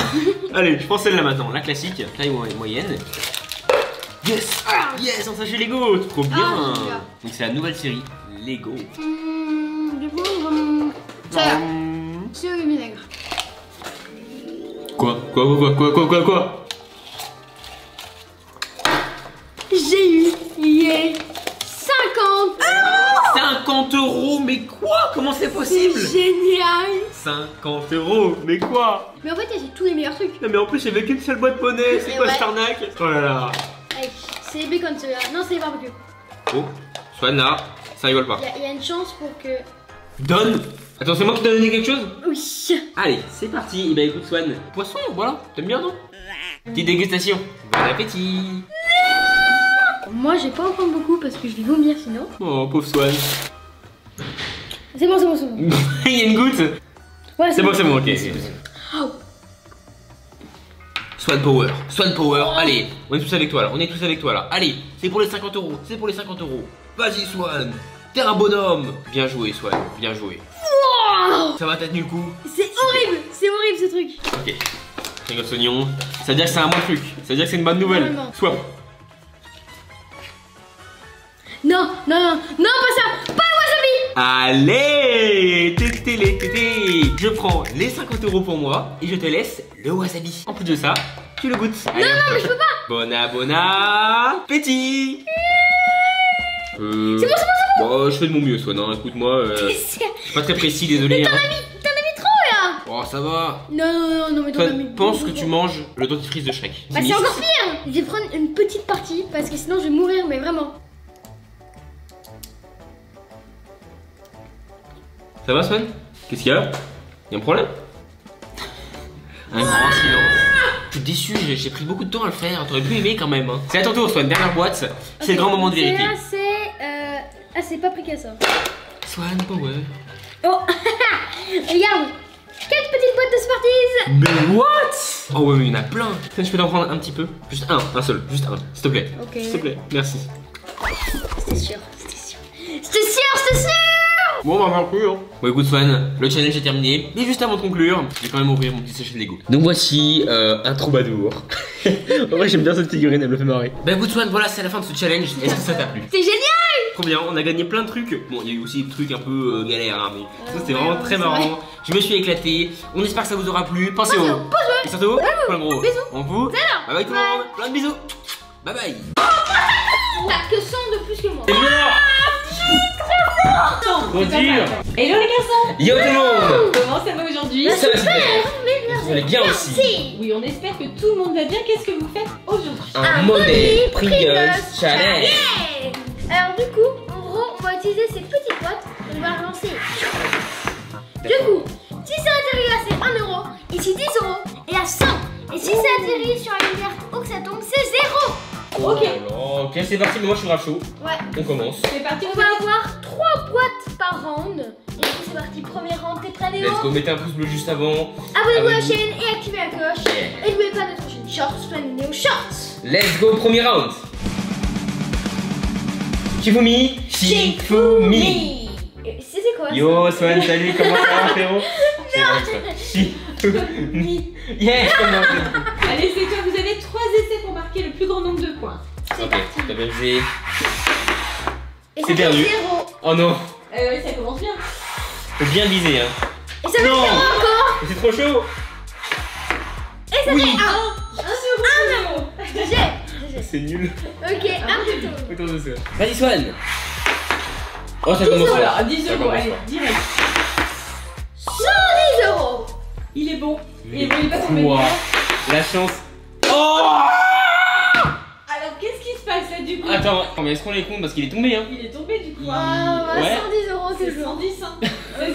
Allez, je prends celle-là maintenant, la classique, taille moyenne. Yes! Yes, un sachet Lego, trop bien! Donc, c'est la nouvelle série Lego. Je vais prendre. Ça, c'est le vinaigre. Quoi? J'ai eu hier 50 50 €, mais quoi? Comment c'est possible? Génial. 50 €, mais quoi? Mais en fait, c'est tous les meilleurs trucs. Non mais en plus il y avait qu'une seule boîte monnaie, c'est Et quoi ouais. cette arnaque? Oh là là. Allez, c'est les bacon celui-là. Non, c'est les barbecues. Oh, Swan là, ça rigole pas. Il y a une chance pour que... Donne. Attends, c'est moi qui t'ai donné quelque chose? Oui. Allez, c'est parti. Et bah écoute Swan, poisson, voilà, t'aimes bien non? Petite dégustation. Bon appétit. Moi, je vais pas en prendre beaucoup parce que je vais vomir sinon. Oh pauvre Swan. C'est bon, c'est bon, c'est bon. Il y a une goutte. Ouais, C'est bon, ok. Oh. Swan Power, allez, on est tous avec toi là, allez, c'est pour les 50 €, Vas-y Swan, t'es un bonhomme. Bien joué Swan, bien joué. Wow. Ça va, t'as tenu le coup? C'est horrible ce truc. Ok, rigole Sognon, ça veut dire que c'est un bon truc, ça veut dire que c'est une bonne nouvelle. Normalement. Soit. Non, pas ça, pas le wasabi. Allez, je prends les 50 € pour moi et je te laisse le wasabi. En plus de ça, tu le goûtes. Allez, Non, mais je peux pas. Bon appétit. C'est bon. Bon, je fais de mon mieux, Swan, hein. Écoute-moi, je suis pas très précis, désolé. T'en as mis trop là. Oh, ça va. Non, mais t'en as mis Pense que beaucoup tu trop. manges le dentifrice de Shrek. Bah c'est encore pire. Je vais prendre une petite partie parce que sinon je vais mourir, mais vraiment. Ça va, Swan? Qu'est-ce qu'il y a? Y'a un problème? Un grand silence. Je suis déçu, j'ai pris beaucoup de temps à le faire. T'aurais pu aimer quand même. Hein. C'est à ton tour, Swan. Dernière boîte. C'est le grand moment de vérité. C'est paprika ça. Swan Power. Oh, regarde. 4 petites boîtes de Smarties. Mais what? Oh ouais, mais il y en a plein. Tiens, je peux t'en prendre un petit peu? Juste un seul, juste un. S'il te plaît. Ok. S'il te plaît, merci. C'était sûr. Bon, on va conclure. Bon, écoute, Swan, le challenge est terminé. Mais juste avant de conclure, je vais quand même ouvrir mon petit sachet de Lego. Donc voici un troubadour. En vrai, j'aime bien cette figurine, elle me fait marrer. Bah, écoute, Swan, voilà, c'est la fin de ce challenge. Est-ce que ça t'a plu? C'est génial. Trop bien, on a gagné plein de trucs. Bon, il y a eu aussi des trucs un peu galères, hein, mais ça c'était vraiment ouais, très c'est marrant. vrai. Je me suis éclaté. On espère que ça vous aura plu. Pensez au. Et surtout, plein gros. Bisous. On vous. Bye bye tout le monde. Plein de bisous. Bye bye. T'as que 100 de plus que moi. C'est mort. Trop dur. Hello les garçons. Yo tout le monde. Comment ça va aujourd'hui? Ça va super. Vous allez bien aussi. Oui, on espère que tout le monde va bien. Qu'est-ce que vous faites aujourd'hui? Un money Pringles challenge. Yeah. Alors du coup, en gros, on va utiliser ces petites boîtes. On va relancer. Du coup, si ça atterrit là, c'est 1 €. Ici 10 € et là 100. Et si ça atterrit sur la ligne verte ou que ça tombe, c'est 0. Ok. Ok, c'est parti, mais moi je suis grave chaud. Ouais. On commence. C'est parti. On va avoir 3 boîtes par round. Et du coup, c'est parti. Premier round, t'es prêt, Léo? Let's go, mettez un pouce bleu juste avant. Abonnez-vous à la chaîne et activez la cloche. Yeah. Et n'oubliez pas notre chaîne Shorts, plein de vidéos Shorts. Let's go, premier round. Shifumi. C'est quoi Yo Swan, salut, comment ça va frérot? C'est vrai ça. Shifumi. Yes, comment ça? Allez, c'est toi. Vous avez 3 essais pour marquer le plus grand nombre de points. C'est Ok, parti. t'as bien joué. Et C'est ça perdu. fait 0. Oh non, Oui, ça commence bien. faut bien viser hein. Et ça fait 0 Non. encore. C'est trop chaud. Et ça Oui. fait 1. GG. GG. C'est nul. Ok, un plutôt. Autour de ça. Vas-y Swan. Oh ça commence Voilà, fort. 10 Ça €. commence Allez, fort. direct. 110 €. Il est bon. Il est bon, il est pas tombé. Wow. La chance. Oh. Alors, qu'est-ce qui se passe là du coup? Attends, mais est-ce qu'on les compte parce qu'il est tombé hein? Il est tombé du coup. Ah, Ouais. 110 €, c'est C'est jouant. 110 hein. Vas-y.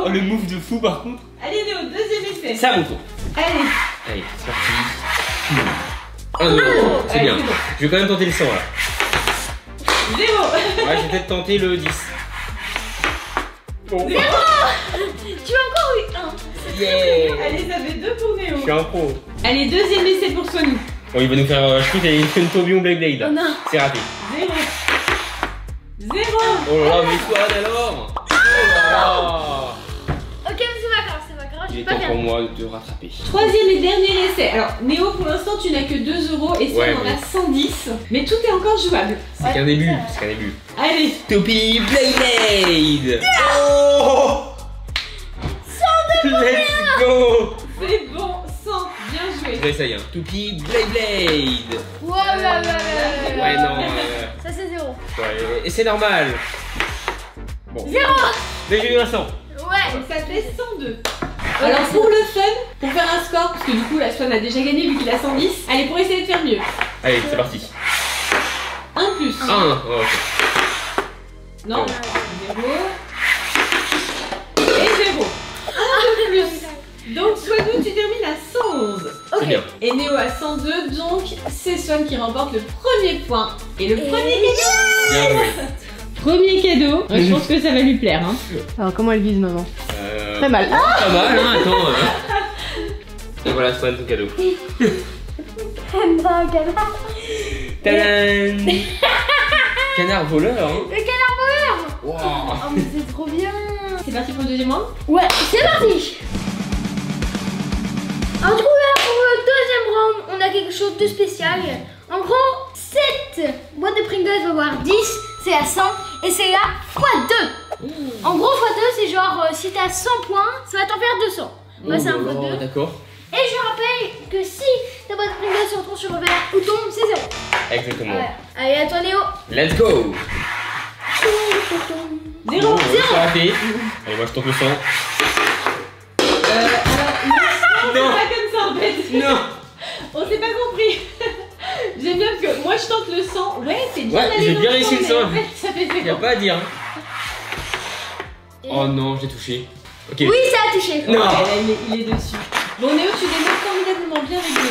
Oh, le move de fou par contre. Allez Néo, deuxième essai. C'est à mon tour. Allez. Allez, c'est parti. Oh non, c'est Allez, bien. c'est bon. Je vais quand même tenter le 100 là. 0. Ouais, je vais peut-être tenter le 10. Bon. Tu as encore eu 1. Yeah. Allez, ça fait 2 pour Néo. Je suis un pro. Allez, deuxième essai pour Swanou. Bon, il va nous faire. Je crois qu'il y a une tourbillon Blade là. Oh non. C'est raté. 0. 0. Oh là là, mais Swan alors. Oh là là. Ok, mais c'est pas grave, Il j'ai est pas temps pour perdu. moi de rattraper. Troisième et dernier essai. Alors, Néo, pour l'instant, tu n'as que 2 € et Swan Ouais, en mais- a 110. Mais tout est encore jouable. C'est qu'un début. C'est qu'un début. Allez. Topi Blade. Oh. Let's go. C'est bon, 100. Bien joué. Je essaye, hein. Topi Blade. Ouais, non. Ça c'est 0. Ouais, et c'est normal. Bon. 0. Mais j'ai eu un 100. Ouais. Et ça fait 102. Alors pour le fun, pour faire un score, parce que du coup la Swan a déjà gagné vu qu'il a 110. Allez, pour essayer de faire mieux. Allez, c'est parti. 1 plus. 1. Oh, ok. Non. 0. Et 0. 1 de plus. Donc Swanou, tu termines à 111. C'est bien. Ok. Et Néo à 102, donc c'est Swan qui remporte le premier point. Et le premier cadeau. Bien joué. Premier cadeau. Je pense que ça va lui plaire. Hein. Alors comment elle vise maman? Très mal. Pas mal, hein, attends. Et voilà, Swan, ton cadeau. Tadam. Canard voleur, hein. Le canard voleur. Wow. Oh mais c'est trop bien. C'est parti pour le deuxième round. Ouais, c'est parti. Alors du coup là, pour le deuxième round, on a quelque chose de spécial. En gros, cette boîte de Pringles va avoir 10, c'est à 100, et c'est là x2. En gros, x2, c'est genre, si t'as 100 points, ça va t'en faire 200. Moi, c'est un Oh là là, x2. d'accord. Et je rappelle que si ta boîte de Pringles se retrouve sur le verre ou tombe, c'est 0. Exactement. Ouais. Allez, à toi Néo. Let's go. 0. Bon, c'est raté. Allez, moi je tente le 100. Alors, Non. c'est pas comme ça en fait. Non. On s'est pas compris. J'aime bien parce que moi je tente le 100. Ouais, c'est bien. Ouais, d'aller j'ai dans bien le réussi le 100, mais 100. en fait, ça fait Y'a 0. pas à dire. Hein. Oh non, j'ai touché. Ok. Oui, ça a touché. Non. Ouais, là, il est dessus. Bon, Néo, tu démarres formidablement bien avec Néo.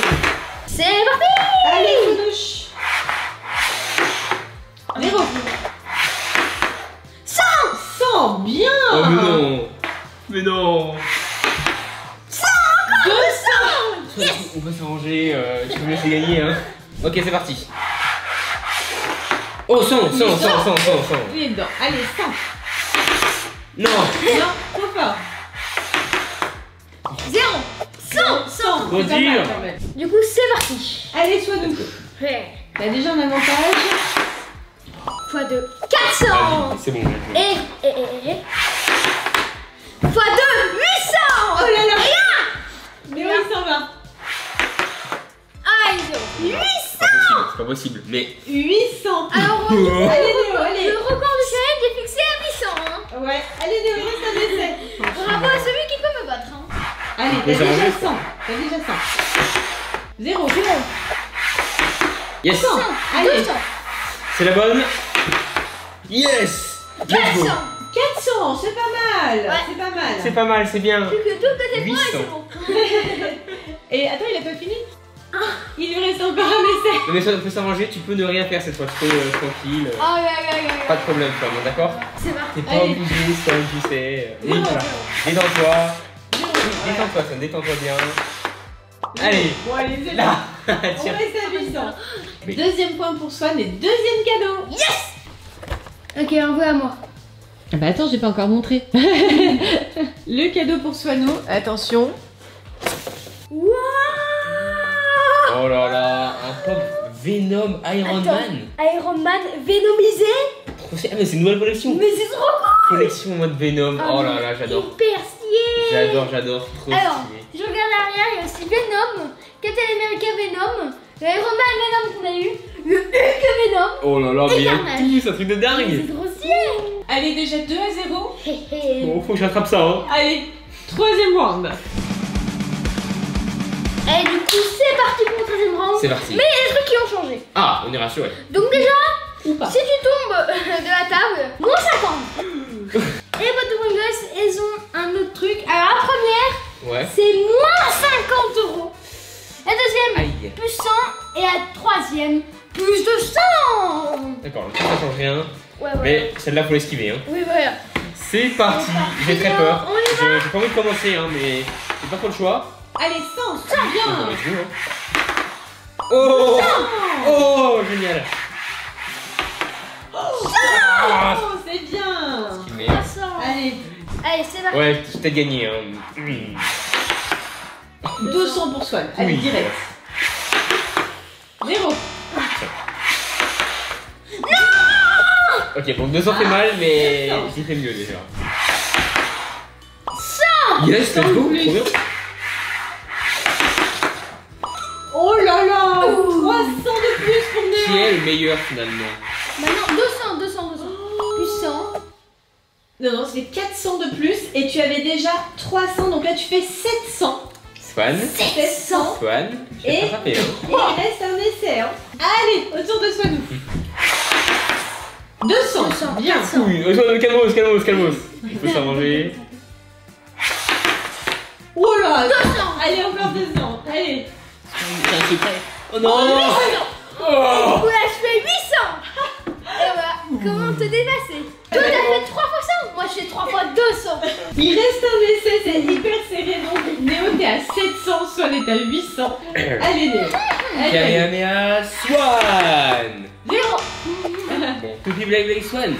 C'est parti. Allez, Founouche. 0. 100. 100, bien. Oh mais non. Mais non. 200. On va s'arranger. Tu peux me laisser gagner, hein. Ok, c'est parti. Oh, 100, 100, 100, 100, 100, 100. Il est dedans. Allez, 100. Non. Non, trop fort. 0. 100. 100. Trop c'est pas dur. mal, quand même. Du coup, c'est parti. Allez, Swanou. Ouais. T'as déjà un avantage. x2. 400. Vas-y, c'est bon. Et. x2. 800. Oh là là. Néo, il s'en va. Ah, 0. 800. C'est pas possible. Mais 800. Alors, Oh. Allez, Néo, allez. le record de challenge est fixé à 800. Hein. Ouais, allez, Néo, il reste un essai. Bravo à celui qui peut me battre. Hein. Allez, Mais t'as ça déjà va 100. T'as déjà 100. 0, 0. yes. 100. Allez. 200. C'est la bonne. Yes. Let's go. 400. 400, c'est pas mal. Ouais. C'est pas mal. C'est pas mal, c'est bien. Plus que tout côté point et 800. c'est bon. Et attends, il a pas fini. Il lui reste encore un essai. Mais ça peut s'arranger, tu peux ne rien faire cette fois. Tu peux tranquille. Aïe. Pas de problème, toi, bon, d'accord? C'est parti. T'es pas Allez. obligé, ça, tu sais. Oui, voilà. Détends-toi. Détends-toi, ça, détends-toi bien. Allez. Bon, allez, c'est Là. bon. On Tiens. reste à 800. Oui. Deuxième point pour Swan et deuxième cadeau. Ok, envoie à moi. Ah bah attends, j'ai pas encore montré. Le cadeau pour Swanou. Attention. Waouh. Oh là là, un pop Venom Iron Attends. Man. Iron Man vénomisé. Trop stylé. Ah, mais c'est une nouvelle collection. Mais c'est trop cool. Collection en mode Venom. Oh là là, j'adore. Hyper stylé. J'adore. Trop Alors, stylé. si je regarde derrière, il y a aussi Venom, Captain America Venom, le Iron Man Venom qu'on a eu, le Hulk Venom. Oh là là, Et mais il y a Carnage. tout, c'est un truc de dingue. C'est trop stylé. Allez, déjà 2 à 0. Hé, hé. Bon, faut que j'attrape ça, hein. Allez, troisième round. Et du coup, c'est parti pour le 13e round. C'est parti. Mais il y a des trucs qui ont changé. Ah, on est rassuré. Donc déjà, Ou pas. si tu tombes de la table, moins 50. Et les boîtes de Pringles, elles ont un autre truc. Alors la première, Ouais. c'est moins 50 €. La deuxième, Aïe. plus 100. Et la troisième, plus de 100. D'accord, le truc ça change rien. Ouais, Mais celle-là, faut l'esquiver. Hein. Oui, voilà. C'est parti. J'ai très peur. On y va. J'ai pas envie de commencer, hein, mais j'ai pas trop le choix. Allez, 100, c'est On va bien. mettre où, hein. Oh, oh, génial. Ah, Oh, c'est bien. mais- 300. Allez, Allez, c'est parti. Ouais, je t'ai gagné. Hein. 200 pour Swan. Allez, Oui. direct. 0. Ok, bon, 200 fait mal, mais j'ai fait mieux déjà. 100. Yes, let's go, plus. trop bien. Oh là là, Ouh. 300 de plus pour Qui Néo. est le meilleur finalement? Maintenant, 200. Plus 100. Non, non, c'est 400 de plus et tu avais déjà 300, donc là tu fais 700. Swan, 700. Swan, je vais Et- t'attraper. Hein. Et il reste un essai. Hein. Allez, autour de Swanou. 200. 200. Bien. 400. Oui, calmos. Il faut s'arranger. Oh là. 200. Allez, encore 200. Allez. J'ai un secret. Oh non! Oh! Ouais, je fais 800. Et voilà, comment te dépasser? Toi, t'as fait 3 fois 100. Moi, je fais 3 fois 200. Il reste un essai, c'est hyper serré. Donc Néo, t'es à 700, Swan est à 800. Allez, Néo. Allez. Kamehameha Swan! 0. Bon, tout Blake Swan.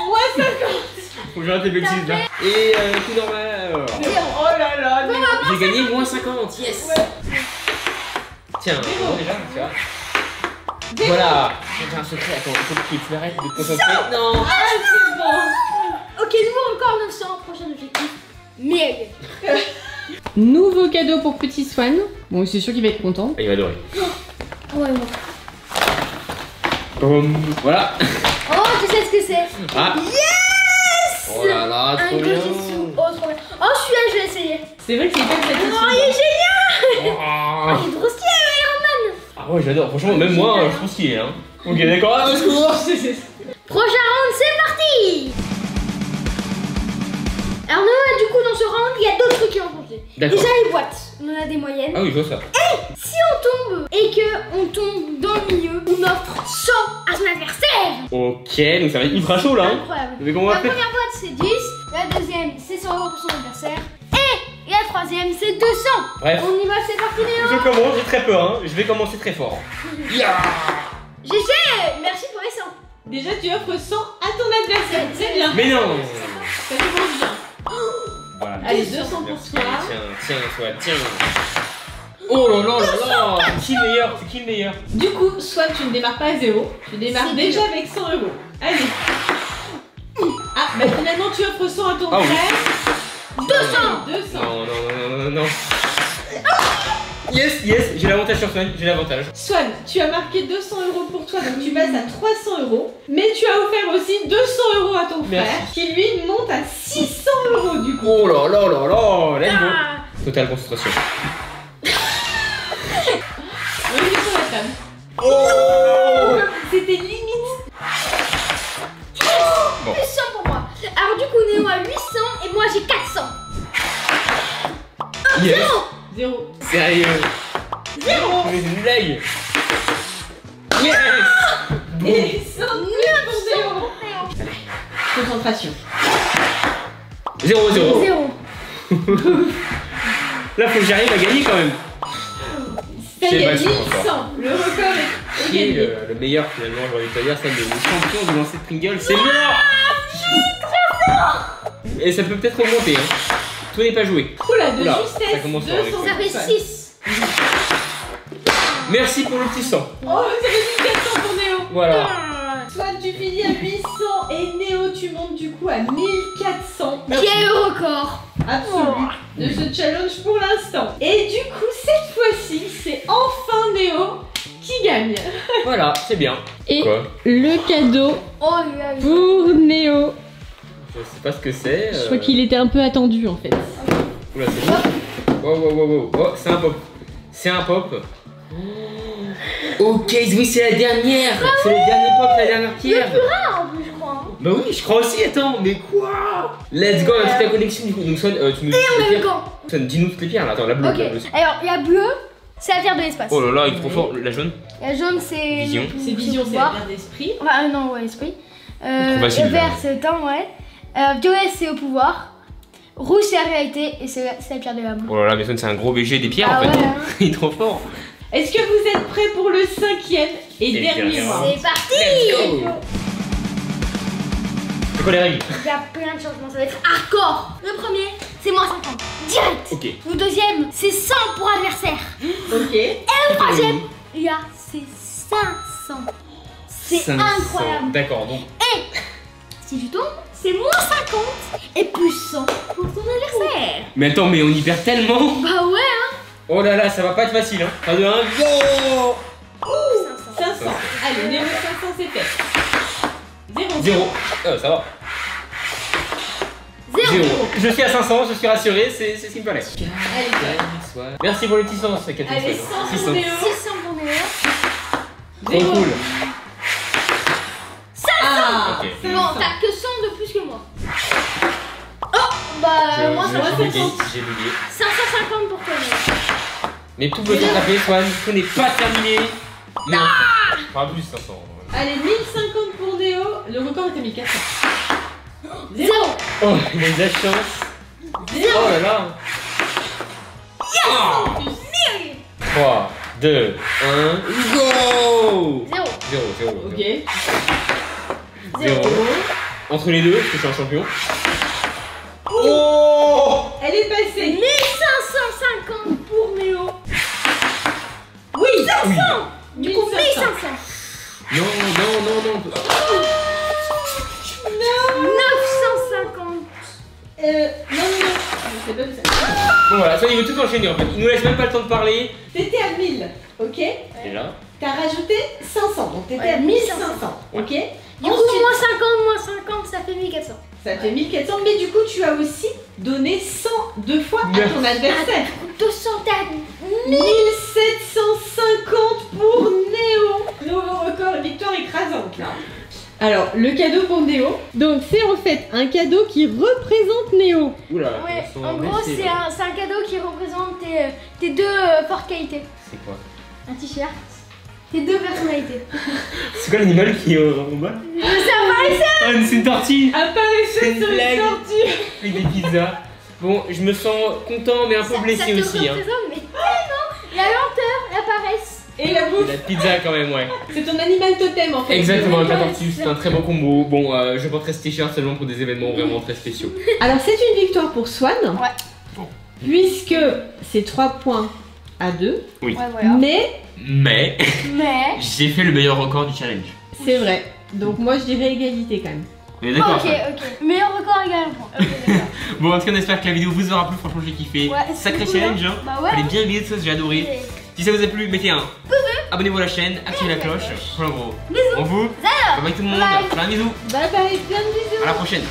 Moins 50. Faut que j'arrête les bêtises là. Et tout normal. Alors. Oh là là, Néo. J'ai gagné moins 50, yes! Tiens, bon, déjà, tu vois. Voilà! J'ai un secret, attends, il faut que tu m'arrêtes de te concentrer. Non! Ah, c'est bon. Ok, nouveau record 900. Prochain objectif. 1000. Nouveau cadeau pour petit Swan. Bon, c'est sûr qu'il va être content. Ah, il va adorer. Ouais, ouais. Voilà! Oh, tu sais ce que c'est? Ah! Yes! Oh là là, Un trop bien! Gojitsu. Oh, trop bien. Oh, celui-là, je vais essayer. C'est vrai que c'est hyper Oh, satisfaisant. il est génial! Oh. Il est trop stylé, Iron Man. Ah ouais, j'adore. Franchement, même moi, je trouve qu'il est. Hein. Ok, d'accord. Ah, au secours. Prochain round, c'est parti! Alors, nous, du coup, dans ce round, il y a d'autres trucs qui vont compter. D'accord. Déjà, les boîtes. On en a des moyennes. Ah oui, je vois ça. Si on tombe et que on tombe dans le milieu, on offre 100 à son adversaire. Ok, donc ça va être ultra chaud là. Hein. Incroyable. Mais comment on La va faire? première boîte, c'est 10. La deuxième, c'est 100 € pour son adversaire. Et la troisième, c'est 200. Bref. On y va, c'est parti, Léo. Je commence, j'ai très peur. Hein. Je vais commencer très fort. Yeah. GG. Merci pour les 100. Déjà, tu offres 100 à ton adversaire. C'est bien. Mais non. Ça commence bien. Voilà. Allez, 200 pour Merci. toi. Tiens, toi, tiens. Oh là là là là. C'est qui le meilleur? C'est qui le meilleur? Du coup, soit tu ne démarres pas à 0, tu démarres C'est déjà dur. avec 100 €. Allez. Ah, bah finalement, tu offres 100 à ton Ah oui. frère. 200. 200. Non. Yes, j'ai l'avantage sur Swan, j'ai l'avantage. Swan, tu as marqué 200 € pour toi, donc tu passes à 300 €. Mais tu as offert aussi 200 € à ton frère, Merci. qui lui monte à 600 € du coup. Oh là là là là, let's go. Ah. Totale concentration. Revenez sur la table. Oh. C'était limite. Bon. Plus 100 pour moi. Alors, du coup, Néo a 800 et moi j'ai 400. Yes. 0. Sérieux. Mais c'est une blague. Yes. Bon. Et 100 pour 0. Concentration. 0-0. 0. Là, faut que j'arrive à gagner quand même. Ça y C'est est, vachement 1100. Le record est Qui est gagné. le meilleur finalement, j'ai envie de te dire, celle de champion du lancer de Pringles, c'est moi. Et ça peut peut-être remonter, hein. Tout n'est pas joué. Oula, de Oula, ça justesse. commence fort, 200. Ça fait 6. Merci pour le petit sang. Oh, ça fait 1400 pour Néo. Voilà. Swan, tu finis à 800 et Néo, tu montes du coup à 1400. Qui est le record? Absolu de ce challenge pour l'instant. Et du coup, cette fois-ci, c'est enfin Néo qui gagne. Voilà, c'est bien. Et Quoi? le cadeau Oh là là. pour Néo. Je sais pas ce que c'est. Je crois qu'il était un peu attendu en fait. Oula, c'est bon. Wow. Oh, c'est un pop. C'est un pop. Ok, oui, c'est la dernière. C'est le dernier pop, la dernière pierre. Ah, en plus, je crois. Hein. Bah oui, je crois aussi, attends, mais quoi? Let's go, on a toute la connexion du coup. Donc, Swan, tu nous dis. Et on a le camp. Swan, dis-nous toutes les pierres là. Attends, la bleue. Ok. La bleue. Alors, la bleue, c'est la pierre de l'espace. Oh là là, il est trop fort. La jaune? La jaune, c'est. Vision. C'est vision, c'est la pierre d'esprit. Ah non, ouais, esprit. Trop facile, Le vert, là. c'est le temps, ouais. Violet, c'est au pouvoir. Rouge, c'est la réalité. Et c'est la pierre de l'amour. Oh là là, mais Swan, c'est un gros BG des pierres Ah en fait. ouais, hein. hein. Il est trop fort. Est-ce que vous êtes prêts pour le 5e et dernier dernier round? C'est parti. Let's go. C'est quoi les règles? Il y a plein de changements, ça va être hardcore. Le premier, c'est moins 50. Direct. Ok. Le deuxième, c'est 100 pour adversaire. Ok. Et le troisième, il y a, c'est 500. C'est 500. incroyable. D'accord, donc. Si tu tombes, c'est moins 50 et plus 100 pour ton adversaire. Mais attends, mais on y perd tellement. Bah ouais, hein. Oh là là, ça va pas être facile, hein. 3, 2, 1, go. 500. Allez, Néo 500, c'est fait. 0. 0. Ça va. 0. 0. Je suis à 500, je suis rassuré, c'est ce qu'il me fallait. Allez, Merci pour les petits sens, Cathy. allez, 100 pour Néo. 600 pour Néo. Trop cool. Ah, Ok. Bon, t'as que 100 de plus que moi. Oh, bah moi, ça va J'ai bugué, 50. j'ai bugué. 550 pour toi, Néo. Mais tout peut s'attraper, Swan. Tout n'est pas terminé. Mais enfin, plus 500. Allez, 1050 pour Néo. Le record était 1400. 0. Oh, il a eu de la chance. 0. Oh là là. 3, 2, 1, go. 0. 0, 0. Ok. 0. Entre les deux, parce que je suis un champion. Oh. Elle est passée. 1550 pour Néo. Oui. 500. Du coup, 1500. 1500. Non, non, non, non. 950. Non. C'est pas ça. Bon voilà, Swan il veut tout enchaîner en fait. Il nous laisse même pas le temps de parler. T'étais à 1000, ok? Et là. T'as rajouté 500, donc t'étais Ouais, à 1500, ok? Du coup, Ensuite, moins 50, ça fait 1400. ça fait 1400, mais du coup, tu as aussi donné 100 deux fois à ton adversaire. 200, t'as 1750 pour Néo. Nouveau record, victoire écrasante là. Alors, le cadeau pour Néo, donc c'est en fait un cadeau qui représente Néo. Oula. Ouais, ils sont en gros, blessés, c'est là. un cadeau qui représente tes deux fortes qualités. C'est quoi? Un t-shirt, tes deux personnalités. C'est quoi l'animal qui est en bas? Ça apparaissait. Ah, c'est une tortue. C'est Apparaissez une sur une blague. tortue. Avec des pizzas. Bon, je me sens content mais un peu blessé ça te aussi. Hein. représente, mais tellement la lenteur, la paresse. Et la Et bouffe, la pizza quand même, ouais. c'est ton animal totem en fait. Exactement, avec la tortue, c'est un très bon combo. Bon, je porterai ce t-shirt seulement pour des événements vraiment très spéciaux. Alors, c'est une victoire pour Swan. Ouais. Puisque c'est 3 points à 2. Oui. Ouais, voilà. Mais Mais Mais. j'ai fait le meilleur record du challenge. c'est vrai. Donc, moi, je dirais égalité quand même. On est d'accord? Ok, ok. Meilleur record égal. Ok, d'accord. Bon, en tout cas, on espère que la vidéo vous aura plu. Franchement, j'ai kiffé. Ouais, c'est Sacré cool, challenge, hein. Bah ouais. Fallait bien aimer ça, j'ai adoré. Et- Si ça vous a plu, mettez un abonnez-vous à la chaîne, activez la cloche. Voilà, gros. Bisous. On vous. Bye. Bye bye tout le monde. Bye. Plein de bisous. Bye bye, plein de bisous. À la prochaine.